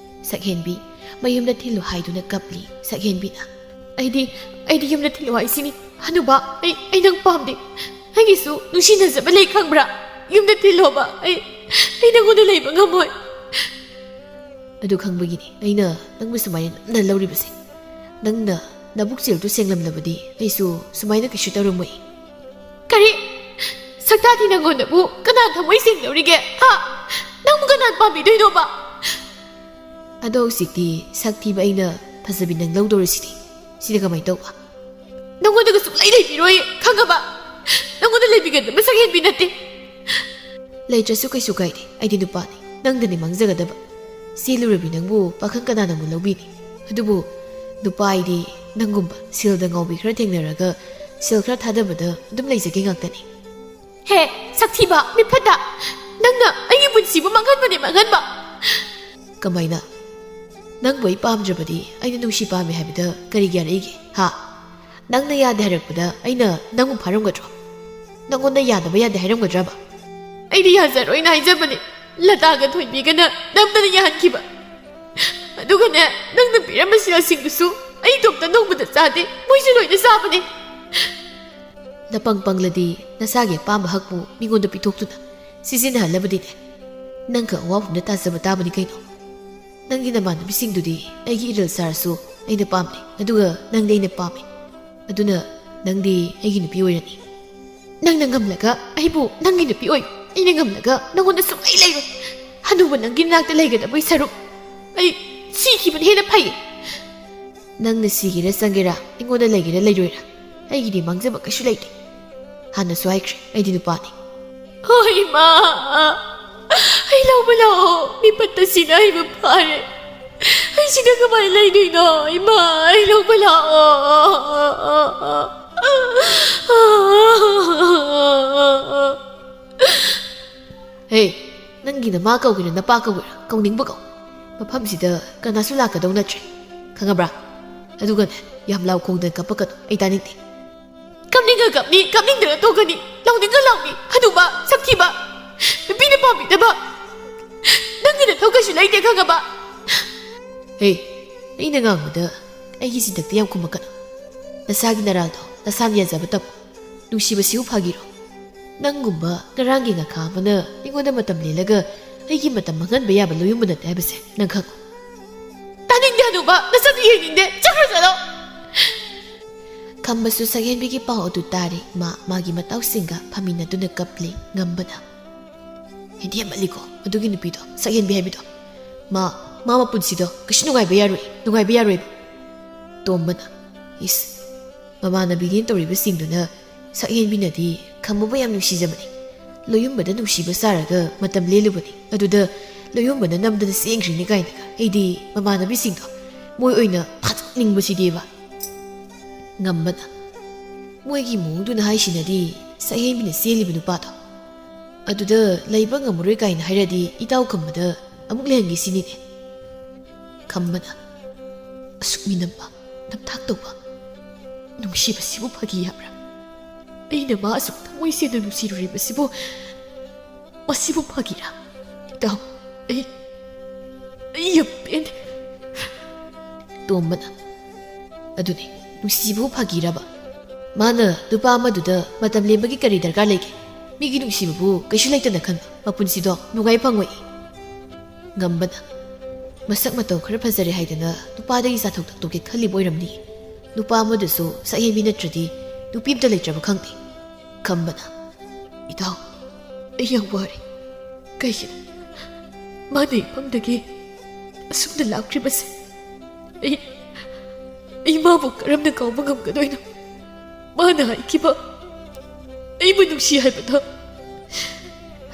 ꯁꯛꯍꯦꯟꯕꯤ ꯃꯌꯨꯝꯗ ꯊꯤꯜꯂꯨ ꯍꯥꯏꯗꯨꯅ ꯀꯞꯂꯤ ꯁꯛꯍꯦꯟꯕꯤꯅ ꯑꯩꯗꯤ ꯌꯨꯝꯗ ꯊꯤꯜꯂꯨ ꯍꯥꯏꯁꯤꯅꯤ ꯍꯅꯨꯕ ꯑꯩ ꯅꯪ ꯄꯥꯝꯗꯦ ꯑꯩꯒꯤꯁꯨ ꯅꯨꯡꯁꯤꯅꯖꯕ ꯂꯩ ꯈꯪꯕ꯭ꯔꯥ ꯌꯨꯝꯗ ꯊꯤꯜꯂꯣꯕ ꯑꯩ ꯅꯪꯉꯣꯟꯗ ꯂꯩꯕ ꯉꯝꯃꯣꯏ ꯑꯗꯨ ꯈꯪꯕꯒꯤꯅꯤ ꯑꯩꯅ ꯅꯪꯕꯨ ꯁꯨꯃꯥꯏꯅ ꯅꯝꯅ ꯂꯧꯔꯤꯕꯁꯦ ꯅꯪꯅ ꯅꯕꯨꯛꯆꯦꯜꯗꯨ ꯁꯦꯡꯂꯝꯂꯕꯗꯤ ꯑꯩꯁꯨ ꯁꯨꯃꯥꯏꯅ ꯀꯩꯁꯨ ꯇꯧꯔꯝꯃꯣꯏ ꯀꯔꯤ ꯁꯛꯇꯥꯗꯤ ꯅꯪꯉꯣꯟꯗꯕꯨ ꯀꯅꯥ ꯊꯃꯣꯏ ꯁꯦꯡꯗꯧꯔꯤꯒꯦ ꯍꯥ ꯅꯪꯕꯨ ꯀꯅꯥ ꯄꯥꯝꯕꯤꯗꯣꯏꯅꯣꯕ ꯑꯗꯣ ꯍꯧꯖꯤꯛꯇꯤ ꯁꯛ ꯊꯤꯕ ꯑꯩꯅ ꯐꯖꯕꯤ ꯅꯪ ꯂꯧꯗꯧꯔꯤꯁꯤꯗꯤ ꯁꯤꯗ ꯀꯃꯥꯏꯅ ꯇꯧꯕ ꯅꯪꯉꯣꯟꯗꯒ ꯁꯨꯡꯂꯩ ꯂꯩꯕꯤꯔꯣꯏ ꯈꯪꯉꯕ ꯅꯪꯉꯣꯟꯗ ꯂꯩꯕꯤꯒꯗꯕ ꯁꯛꯍꯦꯟꯕꯤ ꯅꯠꯇꯦ ꯂꯩꯇ꯭ꯔꯁꯨ ꯀꯩꯁꯨ ꯀꯥꯏꯗꯦ ꯑꯩꯗꯤ ꯅꯨꯄꯥꯅꯤ ꯅꯪꯗꯅꯤ ꯃꯥꯡꯖꯒꯗꯕ ꯆꯦꯜꯂꯨꯔꯕꯤ ꯅꯪꯕꯨ ꯄꯥꯈꯪ ꯀꯅꯥꯅ ꯑꯃꯨꯛ ꯂꯧꯕꯤꯅꯤ ꯑꯗꯨꯕꯨ ꯅꯨꯄꯥ ꯑꯩꯗꯤ ꯅꯪꯒꯨꯝꯕ ꯁꯦꯜꯗ ꯉꯥꯎꯕꯤ ꯈꯔ ꯊꯦꯡꯅꯔꯒ ꯁꯦꯜ ꯈꯔ ꯊꯥꯗꯕꯗ ꯑꯗꯨꯝ ꯂꯩꯖꯒꯦ ꯉꯥꯛꯇꯅꯤ ꯍꯦ ꯁꯛꯊꯤꯕ ꯃꯤꯐꯠꯇ ꯅꯪꯅ ꯑꯩꯒꯤ ꯄꯨꯟꯁꯤꯕꯨ ꯃꯥꯡꯍꯟꯕ ꯀꯃꯥꯏꯅ ꯅꯪꯕꯨ ꯑꯩ ꯄꯥꯝꯗ꯭ꯔꯕꯗꯤ ꯑꯩꯅ ꯅꯨꯡꯁꯤ ꯄꯥꯝꯃꯦ ꯍꯥꯏꯕꯗ ꯀꯔꯤꯒꯤ ꯌꯥꯔꯛꯏꯒꯦ ꯍꯥ ꯅꯪꯅ ꯌꯥꯗꯦ ꯍꯥꯏꯔꯛꯄꯗ ꯑꯩꯅ ꯅꯪꯕꯨ ꯐꯥꯔꯝꯒꯗ꯭ꯔꯣ ꯅꯪꯉꯣꯟꯗ ꯌꯥꯗꯕ ꯌꯥꯗꯦ ꯍꯥꯏꯔꯝꯒꯗ꯭ꯔꯕ ꯑꯩꯗꯤ ꯌꯥꯖꯔꯣꯏꯅ ꯍꯥꯏꯖꯕꯅꯤ ꯂꯇꯥꯒ ꯊꯣꯏꯕꯤꯒꯅ ꯅꯝꯗꯅ ꯌꯥꯍꯟꯈꯤꯕ ꯑꯗꯨꯒꯅꯦ ꯅꯪꯅ ꯄꯤꯔꯝꯕ ꯁꯦꯜꯁꯤꯡꯗꯨꯁꯨ ꯑꯩ ꯏꯇꯣꯝꯇ ꯅꯣꯡꯃꯗ ꯆꯥꯗꯦ ꯃꯣꯏꯁꯨ ꯂꯣꯏꯅ ꯆꯥꯕꯅꯦ ꯅꯄꯪ ꯄꯪꯂꯗꯤ ꯅꯁꯥꯒꯤ ꯑꯄꯥꯝꯕ ꯍꯛꯄꯨ ꯃꯤꯉꯣꯟꯗ ꯄꯤꯊꯣꯛꯇꯨꯅ ꯁꯤꯖꯤꯟꯅꯍꯜꯂꯕꯗꯤꯅꯦ ꯅꯪꯒ ꯑꯋꯥꯐꯝꯗ ꯇꯥꯖꯕ ꯇꯥꯕꯅꯤ ꯀꯩꯅꯣ ꯅꯪꯒꯤ ꯅꯃꯥꯟꯅꯕꯤꯁꯤꯡꯗꯨꯗꯤ ꯑꯩꯒꯤ ꯏꯔꯜ ꯆꯥꯔꯁꯨ ꯑꯩꯅ ꯄꯥꯝꯗꯦ ꯑꯗꯨꯒ ꯅꯪꯗꯤ ꯑꯩꯅ ꯄꯥꯝꯃꯤ ꯑꯗꯨꯅ ꯅꯪꯗꯤ ꯑꯩꯒꯤ ꯅꯨꯄꯤ ꯑꯣꯏꯔꯅꯤ ꯅꯪꯅ ꯉꯝꯂꯒ ꯑꯩꯕꯨ ꯅꯪꯒꯤ ꯅꯨꯄꯤ ꯑꯣꯏ ꯑꯩꯅ ꯉꯝꯂꯒ ꯅꯪꯉꯣꯟꯗ ꯁꯨꯡꯂꯩ ꯂꯩꯔꯣꯏ ꯍꯅꯨꯕ ꯅꯪꯒꯤ ꯅꯥꯛꯇ ꯂꯩꯒꯗꯕꯩ ꯁꯔꯨꯛ ꯑꯩ ꯁꯤꯈꯤꯕꯅ ꯍꯦꯟꯅ ꯐꯩ ꯅꯪꯅ ꯁꯤꯒꯦꯔꯥ ꯆꯪꯒꯦꯔꯥ ꯑꯩꯉꯣꯟꯗ ꯂꯩꯒꯦꯔꯥ ꯂꯩꯔꯣꯏꯔꯥ ꯑꯩꯒꯤꯗꯤ ꯃꯥꯡꯖꯕ ꯀꯩꯁꯨ ꯂꯩꯇꯦ ꯍꯥꯟꯅꯁꯨ ꯍꯥꯏꯈ꯭ꯔꯦ ꯑꯩꯗꯤ ꯅꯨꯄꯥꯅꯤ ꯍꯣꯏ ꯏꯃꯥ ꯑꯩ ꯂꯧꯕ ꯂꯥꯛꯑꯣ ꯃꯤꯄꯠꯇꯁꯤꯅ ꯑꯩꯕꯨ ꯐꯥꯔꯦ ꯑꯩ ꯁꯤꯗ ꯀꯃꯥꯏꯅ ꯂꯩꯗꯣꯏꯅꯣ ꯏꯃꯥ ꯑꯩ ꯂꯧꯕ ꯂꯥꯛꯑꯣ ꯍꯦ ꯅꯪꯒꯤ ꯅꯃꯥ ꯀꯧꯒꯦꯔꯥ ꯅꯄꯥ ꯀꯧꯒꯦꯔꯥ ꯀꯧꯅꯤꯡꯕ ꯀꯧ ꯃꯐꯝꯁꯤꯗ ꯀꯅꯥꯁꯨ ꯂꯥꯛꯀꯗꯧ ꯅꯠꯇ꯭ꯔꯦ ꯈꯪꯉꯕ꯭ꯔꯥ ꯑꯗꯨꯒꯅꯦ ꯌꯥꯝ ꯂꯥꯎ ꯈꯣꯡꯗꯅ ꯀꯞꯄꯛꯀꯅꯨ ꯑꯩ ꯇꯥꯅꯤꯡꯗꯦ ꯀꯞꯅꯤꯡꯉ ꯀꯞꯅꯤ ꯀꯞꯅꯤꯡꯗ꯭ꯔꯒ ꯇꯣꯛꯀꯅꯤ ꯂꯥꯎꯅꯤꯡꯉ ꯂꯥꯎꯅꯤ ꯍꯅꯨꯕ ꯁꯛꯊꯤꯕ ꯅꯨꯄꯤꯅ ꯄꯥꯝꯕꯤꯗꯕ ꯅꯪꯒꯤꯅ ꯊꯧ ꯀꯩꯁꯨ ꯂꯩꯇꯦ ꯈꯪꯉꯕ ꯍꯦ ꯑꯩꯅ ꯉꯥꯡꯕꯗ ꯑꯩꯒꯤ ꯁꯤꯟꯗꯛꯇ ꯌꯥꯝ ꯈꯨꯝꯃꯛꯀꯅꯨ ꯅꯁꯥꯒꯤ ꯅꯔꯥꯜꯗꯣ ꯅꯁꯥꯅ ꯌꯥꯖꯕ ꯇꯝꯃꯨ ꯅꯨꯡꯁꯤꯕꯁꯤꯕꯨ ꯐꯥꯒꯤꯔꯣ ꯅꯪꯒꯨꯝꯕ ꯉꯔꯥꯡꯒꯤ ꯉꯈꯥ ꯑꯃꯅ ꯑꯩꯉꯣꯟꯗ ꯃꯇꯝ ꯂꯦꯜꯂꯒ ꯑꯩꯒꯤ ꯃꯇꯝ ꯃꯥꯡꯍꯟꯕ ꯌꯥꯕ ꯂꯣꯏꯌꯨꯝꯕ ꯅꯠꯇꯦ ꯍꯥꯏꯕꯁꯦ ꯅꯪ ꯈꯪꯉꯨ ꯇꯥꯅꯤꯡꯗꯦ ꯍꯅꯨꯕ ꯅꯁꯛꯇꯨ ꯌꯦꯡꯅꯤꯡꯗꯦ ꯆꯠꯈ꯭ꯔꯣ ꯆꯠꯂꯣ ꯈꯝꯕꯁꯨ ꯁꯛꯍꯦꯟꯕꯤꯒꯤ ꯄꯥꯎ ꯑꯗꯨ ꯇꯥꯔꯤ ꯃꯥꯒꯤ ꯃꯇꯥꯎꯁꯤꯡꯒ ꯐꯝꯃꯤꯟꯅꯗꯨꯅ ꯀꯞꯂꯤ ꯉꯝꯕꯅ ꯍꯦꯟꯗꯤ ꯌꯥꯝꯃꯜꯂꯤꯀꯣ ꯑꯗꯨꯒꯤ ꯅꯨꯄꯤꯗꯣ ꯁꯛꯍꯦꯟꯕꯤ ꯍꯥꯏꯕꯤꯗꯣ ꯃꯥ ꯃꯄꯨꯟꯁꯤꯗꯣ ꯀꯩꯁꯨ ꯅꯨꯡꯉꯥꯏꯕ ꯌꯥꯔꯣꯏꯕ ꯇꯣꯝꯕꯅ ꯏꯁ ꯃꯃꯥꯟꯅꯕꯤꯒꯤ ꯇꯧꯔꯤꯕꯁꯤꯡꯗꯨꯅ ꯁꯛꯍꯦꯟꯕꯤꯅꯗꯤ ꯈꯝꯕꯕꯨ ꯌꯥꯝ ꯅꯨꯡꯁꯤꯖꯕꯅꯤ ꯂꯣꯏꯌꯨꯝꯕꯗ ꯅꯨꯡꯁꯤꯕ ꯁꯥꯔꯒ ꯃꯇꯝ ꯂꯦꯜꯂꯨꯕꯅꯤ ꯑꯗꯨꯗ ꯂꯣꯏꯌꯨꯝꯕꯅ ꯅꯝꯗꯅ ꯆꯦꯟꯈ꯭ꯔꯤꯅꯤ ꯀꯥꯏꯅꯒ ꯑꯩꯗꯤ ꯃꯃꯥꯟꯅꯕꯤꯁꯤꯡꯗꯣ ꯃꯣꯏ ꯑꯣꯏꯅ ꯐꯥꯖꯅꯤꯡꯕꯁꯤꯗꯤꯕ ꯉꯝꯕꯅ ꯃꯣꯏꯒꯤ ꯃꯑꯣꯡꯗꯨꯅ ꯍꯥꯏꯁꯤꯅꯗꯤ ꯁꯛꯍꯦꯟꯕꯤꯅ ꯆꯦꯜꯂꯤꯕ ꯅꯨꯄꯥꯗꯣ ꯑꯗꯨꯗ ꯂꯩꯕ ꯉꯝꯃꯔꯣꯏ ꯀꯥꯏꯅ ꯍꯥꯏꯔꯗꯤ ꯏꯇꯥꯎ ꯈꯝꯕꯗ ꯑꯃꯨꯛ ꯂꯩꯍꯟꯒꯦ ꯁꯤꯅꯤꯅꯦ ꯈꯝꯕꯅ ꯑꯁꯨꯛ ꯃꯤꯅꯝꯕ ꯅꯝꯊꯥꯛ ꯇꯧꯕ ꯅꯨꯡꯁꯤꯕꯁꯤꯕꯨ ꯐꯥꯒꯤ ꯌꯥꯕ꯭ꯔꯥ ꯑꯩꯅ ꯃꯥ ꯑꯁꯨꯛ ꯊꯃꯣꯏ ꯁꯦꯡꯅ ꯅꯨꯡꯁꯤꯔꯨꯔꯤꯕꯁꯤꯕꯨ ꯃꯁꯤꯕꯨ ꯐꯥꯒꯤꯔꯥ ꯏꯇꯥꯎ ꯑꯩ ꯌꯥꯝ ꯄꯦꯟꯗꯦ ꯇꯣꯝꯕꯅ ꯑꯗꯨꯅꯤ ꯅꯨꯡꯁꯤꯕꯕꯨ ꯐꯥꯒꯤꯔꯕ ꯃꯥꯅ ꯅꯨꯄꯥ ꯑꯃꯗꯨꯗ ꯃꯇꯝ ꯂꯦꯟꯕꯒꯤ ꯀꯔꯤ ꯗꯔꯀꯥꯔ ꯂꯩꯒꯦ ꯃꯤꯒꯤ ꯅꯨꯡꯁꯤꯕꯕꯨ ꯀꯩꯁꯨ ꯂꯩꯇꯅ ꯈꯟꯕ ꯃꯄꯨꯟꯁꯤꯗꯣ ꯅꯨꯡꯉꯥꯏ ꯐꯪꯉꯣꯏ ꯉꯝꯕꯅ ꯃꯁꯛ ꯃꯇꯧ ꯈꯔ ꯐꯖꯔꯦ ꯍꯥꯏꯗꯅ ꯅꯨꯄꯥꯗꯒꯤ ꯆꯥꯊꯣꯛ ꯇꯥꯛꯇꯣꯛꯀꯦ ꯈꯜꯂꯤꯕ ꯑꯣꯏꯔꯝꯅꯤ ꯅꯨꯄꯥ ꯑꯃꯗꯨꯁꯨ ꯁꯛꯍꯦꯟꯕꯤ ꯅꯠꯇ꯭ꯔꯗꯤ ꯅꯨꯄꯤ ꯑꯝꯇ ꯂꯩꯇ꯭ꯔꯕ ꯈꯪꯗꯦ ꯈꯝꯕꯅ ꯏꯇꯥꯎ ꯑꯩ ꯌꯥꯝ ꯋꯥꯔꯦ ꯀꯩꯒꯤꯅꯣ ꯃꯥꯅ ꯏꯐꯝꯗꯒꯤ ꯑꯁꯨꯝꯅ ꯂꯥꯛꯈ꯭ꯔꯤꯕꯁꯦ ꯑꯩ ꯃꯥꯕꯨ ꯀꯔꯝꯅ ꯀꯥꯎꯕ ꯉꯝꯒꯗꯣꯏꯅꯣ ꯃꯥꯅ ꯍꯥꯏꯈꯤꯕ ꯑꯩꯕꯨ ꯅꯨꯡꯁꯤ ꯍꯥꯏꯕꯗꯣ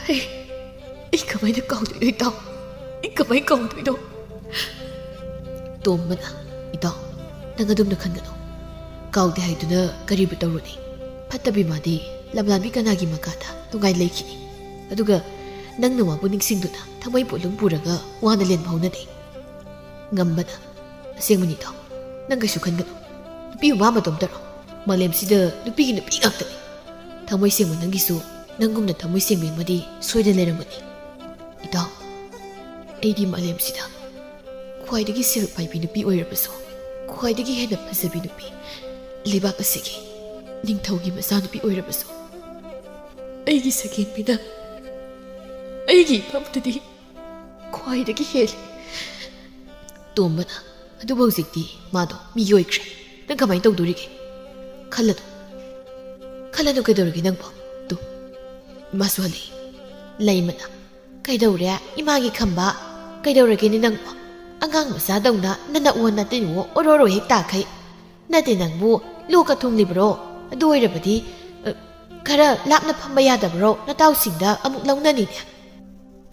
ꯑꯩ ꯀꯃꯥꯏꯅ ꯀꯥꯎꯗꯣꯏꯅꯣ ꯏꯇꯥꯎ ꯑꯩ ꯀꯃꯥꯏꯅ ꯀꯥꯎꯗꯣꯏꯅꯣ ꯇꯣꯝꯕꯅ ꯏꯇꯥꯎ ꯅꯪ ꯑꯗꯨꯝꯅ ꯈꯟꯒꯅꯨ ꯀꯥꯎꯗꯦ ꯍꯥꯏꯗꯨꯅ ꯀꯔꯤꯕꯨ ꯇꯧꯔꯨꯅꯤ ꯐꯠꯇꯕꯤ ꯃꯥꯗꯤ ꯂꯝꯂꯥꯟꯕꯤ ꯀꯅꯥꯒꯤ ꯃꯈꯥꯗ ꯅꯨꯡꯉꯥꯏ ꯂꯩꯈꯤꯅꯤ ꯑꯗꯨꯒ ꯅꯪꯅ ꯃꯥꯕꯨ ꯅꯤꯡꯁꯤꯡꯗꯨꯅ ꯊꯃꯣꯏ ꯄꯣꯠꯂꯨꯝ ꯄꯨꯔꯒ ꯋꯥꯅ ꯂꯦꯟꯕ ꯍꯧꯅꯗꯦ ꯉꯝꯕꯅ ꯑꯁꯦꯡꯕꯅꯤ ꯏꯇꯥꯎ ꯅꯪ ꯀꯩꯁꯨ ꯈꯟꯒꯅꯨ ꯅꯨꯄꯤꯕꯨ ꯃꯥ ꯃꯇꯣꯝꯇꯔꯣ ꯃꯥꯂꯦꯝꯁꯤꯗ ꯅꯨꯄꯤꯒꯤ ꯅꯨꯄꯤ ꯉꯥꯛꯇꯅꯤ ꯊꯃꯣꯏ ꯁꯦꯡꯕ ꯅꯪꯒꯤꯁꯨ ꯅꯪꯒꯨꯝꯅ ꯊꯃꯣꯏ ꯁꯦꯡꯕ ꯑꯃꯗꯤ ꯁꯣꯏꯗꯅ ꯂꯩꯔꯝꯒꯅꯤ ꯏꯇꯥꯎ ꯑꯩꯗꯤ ꯃꯥꯂꯦꯝꯁꯤꯗ ꯈ꯭ꯋꯥꯏꯗꯒꯤ ꯁꯦꯜ ꯄꯥꯏꯕꯤ ꯅꯨꯄꯤ ꯑꯣꯏꯔꯕꯁꯨ ꯈ꯭ꯋꯥꯏꯗꯒꯤ ꯍꯦꯟꯅ ꯐꯖꯕꯤ ꯅꯨꯄꯤ ꯂꯩꯕꯥꯛ ꯑꯁꯤꯒꯤ ꯅꯤꯡꯊꯧꯒꯤ ꯃꯆꯥꯅꯨꯄꯤ ꯑꯣꯏꯔꯕꯁꯨ ꯑꯩꯒꯤ ꯁꯛꯍꯦꯟꯕꯤꯅ ꯑꯩꯒꯤ ꯏꯐꯝꯗꯗꯤ ꯈ꯭ꯋꯥꯏꯗꯒꯤ ꯍꯦꯜꯂꯤ ꯇꯣꯝꯕꯅ ꯑꯗꯨꯕꯨ ꯍꯧꯖꯤꯛꯇꯤ ꯃꯥꯗꯣ ꯃꯤꯒꯤ ꯑꯣꯏꯈ꯭ꯔꯦ ꯅꯪ ꯀꯃꯥꯏꯅ ꯇꯧꯗꯣꯔꯤꯒꯦ ꯈꯜꯂꯅꯨ ꯀꯩꯗꯧꯔꯒꯦ ꯅꯪꯕꯣ ꯇꯨ ꯏꯃꯥꯁꯨ ꯍꯜꯂꯛꯏ ꯂꯩꯃꯅ ꯀꯩꯗꯧꯔꯦ ꯏꯃꯥꯒꯤ ꯈꯝꯕ ꯀꯩꯗꯧꯔꯒꯦꯅꯦ ꯅꯪꯕꯣ ꯑꯉꯥꯡ ꯃꯆꯥꯗꯧꯅ ꯅꯅꯛꯑꯣ ꯅꯇꯤꯟꯋꯣ ꯑꯣꯔꯣꯔꯣ ꯍꯦꯛ ꯇꯥꯈꯩ ꯅꯠꯇꯦ ꯅꯪꯕꯨ ꯂꯣꯛꯀ ꯊꯨꯡꯂꯤꯕ꯭ꯔꯣ ꯑꯗꯨ ꯑꯣꯏꯔꯕꯗꯤ ꯈꯔ ꯂꯥꯞꯅ ꯐꯝꯕ ꯌꯥꯗꯕ꯭ꯔꯣ ꯅꯇꯥꯎꯁꯤꯡꯗ ꯑꯃꯨꯛ ꯂꯧꯅꯅꯤꯅꯦ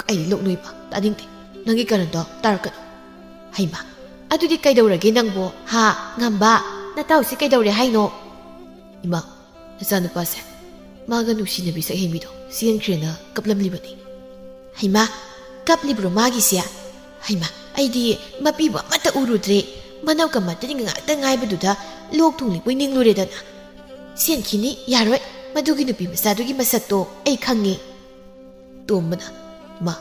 ꯑꯩ ꯂꯣꯛꯅꯣꯏꯕ ꯇꯥꯅꯤꯡꯗꯦ ꯅꯪꯒꯤ ꯀꯔꯟꯗꯣ ꯇꯥꯔꯛꯀꯅꯨ ꯍꯩꯃꯥ ꯑꯗꯨꯗꯤ ꯀꯩꯗꯧꯔꯒꯦ ꯅꯪꯕꯣ ꯍꯥ ꯉꯝꯕ ꯅꯇꯥꯎꯁꯤ ꯀꯩꯗꯧꯔꯦ ꯍꯥꯏꯅꯣ ꯏꯃꯥ ꯅꯆꯥꯅꯨꯄꯥꯁꯦ ꯃꯥꯒ ꯅꯨꯡꯁꯤꯅꯕꯤ ꯁꯛꯍꯦꯟꯕꯤꯗꯣ ꯆꯦꯟꯈ꯭ꯔꯦꯅ ꯀꯞꯂꯝꯂꯤꯕꯅꯤ ꯍꯩꯃꯥ ꯀꯞꯂꯤꯕ꯭ꯔꯣ ꯃꯥꯒꯤꯁꯦ ꯍꯩꯃꯥ ꯑꯩꯗꯤ ꯃꯄꯤꯕꯨ ꯑꯃꯠꯇ ꯎꯔꯨꯗ꯭ꯔꯦ ꯃꯅꯧꯀ ꯃꯇꯤꯟ ꯉꯥꯛꯇ ꯉꯥꯏꯕꯗꯨꯗ ꯂꯣꯛ ꯊꯨꯡꯂꯤꯕꯣꯏ ꯅꯤꯡꯂꯨꯔꯦꯗꯅ ꯆꯦꯟꯈꯤꯅꯤ ꯌꯥꯔꯣꯏ ꯃꯗꯨꯒꯤ ꯅꯨꯄꯤ ꯃꯆꯥꯗꯨꯒꯤ ꯃꯁꯛꯇꯣ ꯑꯩ ꯈꯪꯉꯦ ꯇꯣꯝꯕꯅ ꯃꯥ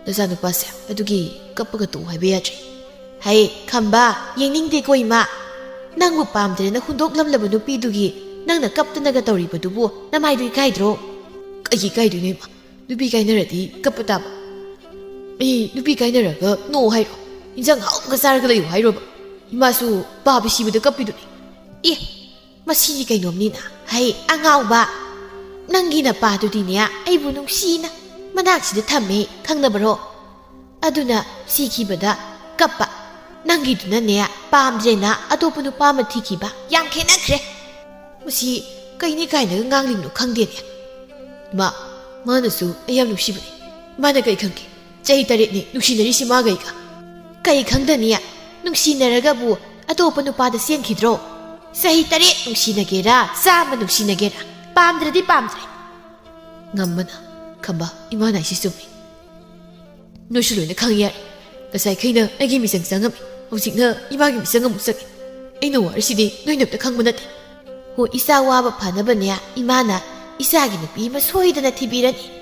ꯅꯆꯥꯅꯨꯄꯥꯁꯦ ꯑꯗꯨꯒꯤ ꯀꯞꯄꯒ ꯇꯣꯛꯎ ꯍꯥꯏꯕ ꯌꯥꯗ꯭ꯔꯦ ꯍꯩ ꯈꯝꯕ ꯌꯦꯡꯅꯤꯡꯗꯦꯀꯣ ꯏꯃꯥ ꯅꯪꯕꯨ ꯄꯥꯝꯗ꯭ꯔꯦꯅ ꯍꯨꯟꯗꯣꯛꯂꯝꯂꯕ ꯅꯨꯄꯤꯗꯨꯒꯤ ꯅꯪꯅ ꯀꯞꯇꯅꯒ ꯇꯧꯔꯤꯕꯗꯨꯕꯨ ꯅꯃꯥꯏꯗꯨ ꯏꯀꯥꯏꯗ꯭ꯔꯣ ꯀꯩꯒꯤ ꯏꯀꯥꯏꯗꯣꯏꯅꯣ ꯏꯃꯥ ꯅꯨꯄꯤ ꯀꯥꯏꯅꯔꯗꯤ ꯀꯞꯄ ꯇꯥꯕ ꯑꯩ ꯅꯨꯄꯤ ꯀꯥꯏꯅꯔꯒ ꯅꯣ ꯍꯥꯏꯔꯣ ꯏꯟꯖꯥꯡ ꯍꯥꯎꯅꯒ ꯆꯥꯔꯒ ꯂꯩꯌꯨ ꯍꯥꯏꯔꯣꯕ ꯏꯃꯥꯁꯨ ꯄꯥꯕ ꯁꯤꯕꯗ ꯀꯞꯄꯤꯗꯨꯅꯤ ꯑꯦ ꯃꯁꯤꯗꯤ ꯀꯩꯅꯣꯝꯅꯤꯅ ꯍꯩ ꯑꯉꯥꯎꯕ ꯅꯪꯒꯤ ꯅꯄꯥꯗꯨꯗꯤꯅꯦ ꯑꯩꯕꯨ ꯅꯨꯡꯁꯤꯅ ꯃꯅꯥꯛꯁꯤꯗ ꯊꯝꯃꯦ ꯈꯪꯅꯕꯔꯣ ꯑꯗꯨꯅ ꯁꯤꯈꯤꯕꯗ ꯀꯞꯄ ꯅꯪꯒꯤꯗꯨꯅꯅꯦ ꯄꯥꯝꯗ꯭ꯔꯦꯅ ꯑꯇꯣꯞꯄ ꯅꯨꯄꯥ ꯑꯃ ꯊꯤꯈꯤꯕ ꯌꯥꯝ ꯈꯦꯠꯅꯈ꯭ꯔꯦ ꯃꯁꯤ ꯀꯩꯅꯤ ꯀꯥꯏꯅꯒ ꯉꯥꯡꯂꯤꯕꯅꯣ ꯈꯪꯗꯦꯅꯦ ꯃꯥꯅꯁꯨ ꯑꯩ ꯌꯥꯝ ꯅꯨꯡꯁꯤꯕꯅꯤ ꯃꯥꯅ ꯀꯩ ꯈꯪꯒꯦ ꯆꯍꯤ 3ꯅꯤ ꯅꯨꯡꯁꯤꯅꯔꯤꯁꯤ ꯃꯥꯒꯩꯒ ꯀꯩ ꯈꯪꯗꯅꯤ ꯅꯨꯡꯁꯤꯅꯔꯒꯕꯨ ꯑꯇꯣꯞꯄ ꯅꯨꯄꯥꯗ ꯆꯦꯟꯈꯤꯗ꯭ꯔꯣ ꯆꯍꯤ 3 ꯅꯨꯡꯁꯤꯅꯒꯦꯔꯥ 100 ꯅꯨꯡꯁꯤꯅꯒꯦꯔꯥ ꯄꯥꯝꯗ꯭ꯔꯗꯤ ꯄꯥꯝꯗ꯭ꯔꯦ ꯉꯝꯕꯅ ꯈꯝꯕ ꯏꯃꯥꯅ ꯍꯥꯏꯁꯤ ꯆꯨꯝꯃꯤ ꯅꯣꯏꯁꯨ ꯂꯣꯏꯅ ꯈꯪ ꯌꯥꯔꯦ ꯉꯁꯥꯏꯈꯩꯅ ꯑꯩꯒꯤ ꯃꯤꯆꯪ ꯆꯪꯉꯝꯃꯤ ꯍꯧꯖꯤꯛꯅ ꯏꯃꯥꯒꯤ ꯃꯤꯆꯪ ꯑꯃꯨꯛ ꯆꯪꯉꯤ ꯑꯩꯅ ꯋꯥꯔꯤꯁꯤꯗꯤ ꯅꯣꯏꯅ ꯑꯝꯇ ꯈꯪꯕ ꯅꯠꯇꯦ ꯍꯣ ꯏꯆꯥ ꯋꯥꯕ ꯐꯅꯕꯅꯦ ꯏꯃꯥꯅ ꯏꯆꯥꯒꯤ ꯅꯨꯄꯤ ꯑꯃ ꯁꯣꯏꯗꯅ ꯊꯤꯕꯤꯔꯅꯤ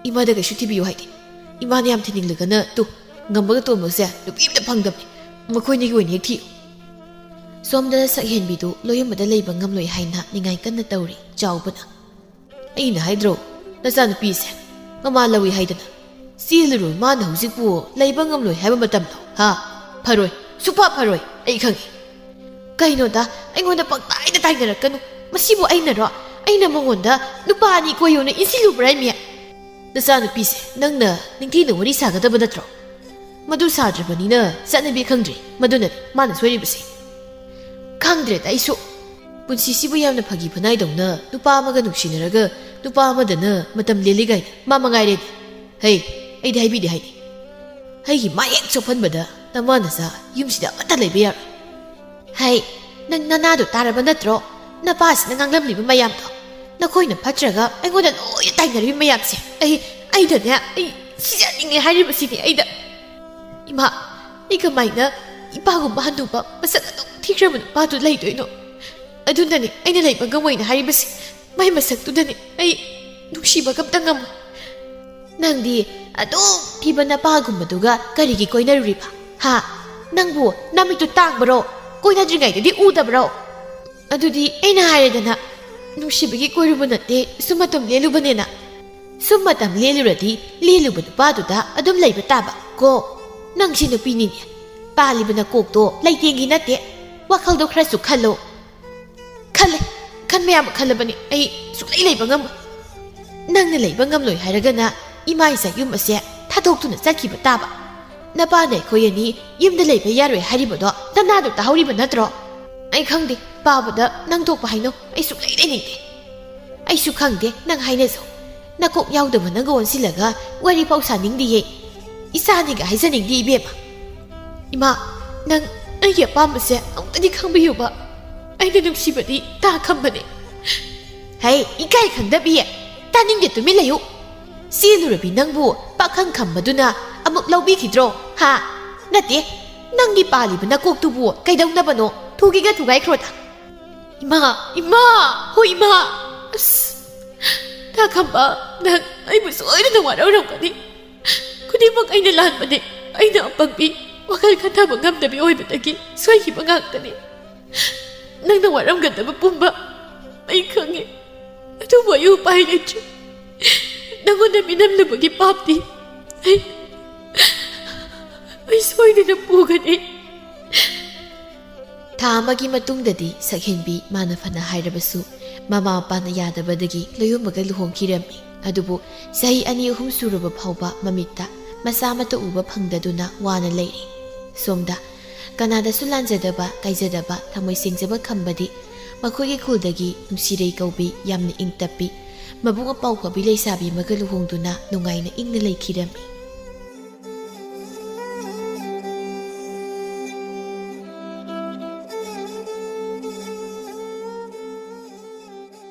이마다 그슈 TV 하이디 이마네 ꯌꯥꯝ ꯊꯤꯅꯤꯡꯂꯒꯅ ꯇꯨ ꯉꯝꯕꯒ ꯇꯣꯝꯕꯁꯦ ꯅꯨꯄꯤ ꯑꯃꯇ ꯐꯪꯗꯕꯅꯤ ꯃꯈꯣꯏꯅꯤꯒꯤ ꯑꯣꯏꯅ ꯍꯦꯛ ꯊꯤꯌꯨ ꯁꯣꯝꯗ ꯁꯛꯍꯦꯟꯕꯤꯗꯨ ꯂꯣꯏꯌꯝꯕꯗ ꯂꯩꯕ ꯉꯝꯂꯣꯏ ꯍꯥꯏꯅ ꯅꯤꯡꯉꯥꯏ ꯀꯟꯅ ꯇꯧꯔꯤ ꯆꯥꯎꯕꯅ ꯑꯩꯅ ꯍꯥꯏꯗ꯭ꯔꯣ ꯅꯆꯥꯅꯨꯄꯤꯁꯦ ꯃꯃꯥ ꯂꯧꯏ ꯍꯥꯏꯗꯅ ꯆꯦꯜꯂꯔꯣꯏ ꯃꯥꯅ ꯍꯧꯖꯤꯛꯄꯨ ꯂꯩꯕ ꯉꯝꯂꯣꯏ ꯍꯥꯏꯕ ꯃꯇꯝꯗꯣ ꯍꯥ ꯐꯔꯣꯏ ꯁꯨꯐ ꯐꯔꯣꯏ ꯑꯩ ꯈꯪꯉꯤ ꯀꯩꯅꯣꯗ ꯑꯩꯉꯣꯟꯗ ꯄꯪꯇꯥꯏꯗ ꯇꯥꯏꯅꯔꯛꯀꯅꯨ ꯃꯁꯤꯕꯨ ꯑꯩꯅꯔꯣ ꯑꯩꯅ ꯃꯉꯣꯟꯗ ꯅꯨꯄꯥ ꯑꯅꯤ ꯀꯣꯏꯌꯣꯅ ꯏꯟꯁꯤꯜꯂꯨꯕ꯭ꯔꯥ ꯏꯃꯦ ꯅꯆꯥꯅꯨꯄꯤꯁꯦ ꯅꯪꯅ ꯅꯤꯡꯊꯤꯅ ꯋꯥꯔꯤ ꯁꯥꯒꯗꯕ ꯅꯠꯇ꯭ꯔꯣ ꯃꯗꯨ ꯁꯥꯗ꯭ꯔꯕꯅꯤꯅ ꯆꯠꯅꯕꯤ ꯈꯪꯗ꯭ꯔꯤ ꯃꯗꯨꯅꯅꯤ ꯃꯥꯅ ꯁꯣꯏꯔꯤꯕꯁꯦ ꯈꯪꯗ꯭ꯔꯦꯗ ꯑꯩꯁꯨ ꯄꯨꯟꯁꯤꯁꯤꯕꯨ ꯌꯥꯝꯅ ꯐꯥꯒꯤ ꯐꯅꯥꯏꯗꯧꯅ ꯅꯨꯄꯥ ꯑꯃꯒ ꯅꯨꯡꯁꯤꯅꯔꯒ ꯅꯨꯄꯥ ꯑꯃꯗꯅ ꯃꯇꯝ ꯂꯦꯜꯂꯤꯒꯥꯏꯅ ꯃꯥ ꯃꯉꯥꯏꯔꯦꯅꯦ ꯍꯩ ꯑꯩꯗꯤ ꯍꯥꯏꯕꯤꯗꯦ ꯍꯥꯏꯅꯤ ꯑꯩꯒꯤ ꯃꯥ ꯍꯦꯛ ꯆꯣꯞꯍꯟꯕꯗ ꯅꯃꯥ ꯅꯆꯥ ꯌꯨꯝꯁꯤꯗ ꯑꯃꯠꯇ ꯂꯩꯕ ꯌꯥꯔꯣꯏ ꯍꯩ ꯅꯪ ꯅꯅꯥꯗꯣ ꯇꯥꯔꯕ ꯅꯠꯇ꯭ꯔꯣ ꯅꯄꯥꯁꯤꯅ ꯉꯥꯡꯂꯝꯂꯤꯕ ꯃꯌꯥꯝꯗꯣ ꯅꯈꯣꯏꯅ ꯐꯠꯇ꯭ꯔꯒ ꯑꯩꯉꯣꯟꯗ ꯂꯣꯏꯅ ꯇꯥꯏꯅꯔꯤꯕ ꯃꯌꯥꯝꯁꯦ ꯑꯩꯗꯅꯦ ꯑꯩ ꯁꯤꯖꯅꯤꯡꯉꯦ ꯍꯥꯏꯔꯤꯕꯁꯤꯗꯤ ꯑꯩꯗ 이마 이거 마이나 이빠고 한두바 마삭도 티크라면 봐도 레이도이노 아둔다니 아이나 레이방가 모이나 하리바시 마이 마삭도다니 아이 누시바 갑당감 낭디 아도 피바나 빠금바두가 가리기 거이나루리바 하 낭부 나미도 땅바로 거이나드리가이데디 우다바로 아두디 아이나 하레다나 누시비기 거이루바나데 수마톰 레루바네나 수마탐 레루라디 레루바도 빠두다 아둠 레이바 따바 고 ꯅꯪꯁꯤ ꯅꯨꯄꯤꯅꯤꯅꯦ ꯄꯥꯜꯂꯤꯕ ꯅꯀꯣꯛꯇꯣ ꯂꯩꯇꯦꯡꯒꯤ ꯅꯠꯇꯦ ꯋꯥꯈꯜꯗꯣ ꯈꯔꯁꯨ ꯈꯜꯂꯣ ꯈꯟꯕ ꯌꯥꯕ ꯈꯜꯂꯕꯅꯤ ꯑꯩ ꯁꯨꯛꯂꯩ ꯂꯩꯕ ꯉꯝꯃꯣꯏ ꯅꯪꯅ ꯂꯩꯕ ꯉꯝꯂꯣꯏ ꯍꯥꯏꯔꯒꯅ ꯏꯃꯥ ꯏꯆꯥ ꯌꯨꯝ ꯑꯁꯦ ꯊꯥꯗꯣꯛꯇꯨꯅ ꯆꯠꯈꯤꯕ ꯇꯥꯕ ꯅꯄꯥꯅ ꯑꯩꯈꯣꯏ ꯑꯅꯤ ꯌꯨꯝꯗ ꯂꯩꯕ ꯌꯥꯔꯣꯏ ꯍꯥꯏꯔꯤꯕꯗꯣ ꯅꯅꯥꯗꯣ ꯇꯥꯍꯧꯔꯤꯕ ꯅꯠꯇ꯭ꯔꯣ ꯑꯩ ꯈꯪꯗꯦ ꯄꯥꯕꯗ ꯅꯪ ꯊꯣꯛꯄ ꯍꯥꯏꯅꯧ ꯑꯩ ꯁꯨꯛꯂꯩ ꯂꯩꯅꯤꯡꯗꯦ ꯑꯩꯁꯨ ꯈꯪꯗꯦ ꯅꯪ ꯍꯥꯏꯅꯖꯧ ꯅꯀꯣꯛ ꯌꯥꯎꯗꯕ ꯅꯪꯒ ꯑꯣꯟꯁꯤꯜꯂꯒ ꯋꯥꯔꯤ ꯐꯥꯎ ꯁꯥꯅꯤꯡꯗꯤꯌꯦ 이사니가 하이자닝디 이베마 이마 난 아이의 아빠무새 아무튼이 칸비유바 아이는 눕시버디 다 칸바네 헤이 이까이 칸다비에 따닝게 또 밀라요 시누르비 낭부 빡한 칸바두나 아묵 라우비기드로 하 나띠 낭기 빠리브나 꼭두부 가이다우나바노 도기가 두가이 크로다 이마 호 이마 다 칸바 난 아이부 소이르는 와라우라우가니 खुदिमक आइना लानबने आइना अपंबी वखल खथाब ngамदबी ओइबदगी सोइखिबा ngakतनी नंगना वारमगदब पुंबा आइ खंगे अदु वयु पाइ लेट्रि नंगोना मिनमलबगी पापती आइ सोइदना पुगने थामगी मतुंगददी सखेनबी माना फना हाइरबसु मामा पाना यादबदगी लोयुमगा लुहोंखिरमी अदुबु सही अनि अहुम सुरब फाउबा ममिता मसा मत उबा फंगददुना वाना लेरी सोमदा कनादसु लांजदबा काइजदबा थमोय सिंजबा खंबदी मखोगी खुलदगी नुसिरै कौबी यामना इंगतपी मबुंग पाउखबी लेसाबी मगा लुहोंदुना नुंगाइना इंगना लेखिरमी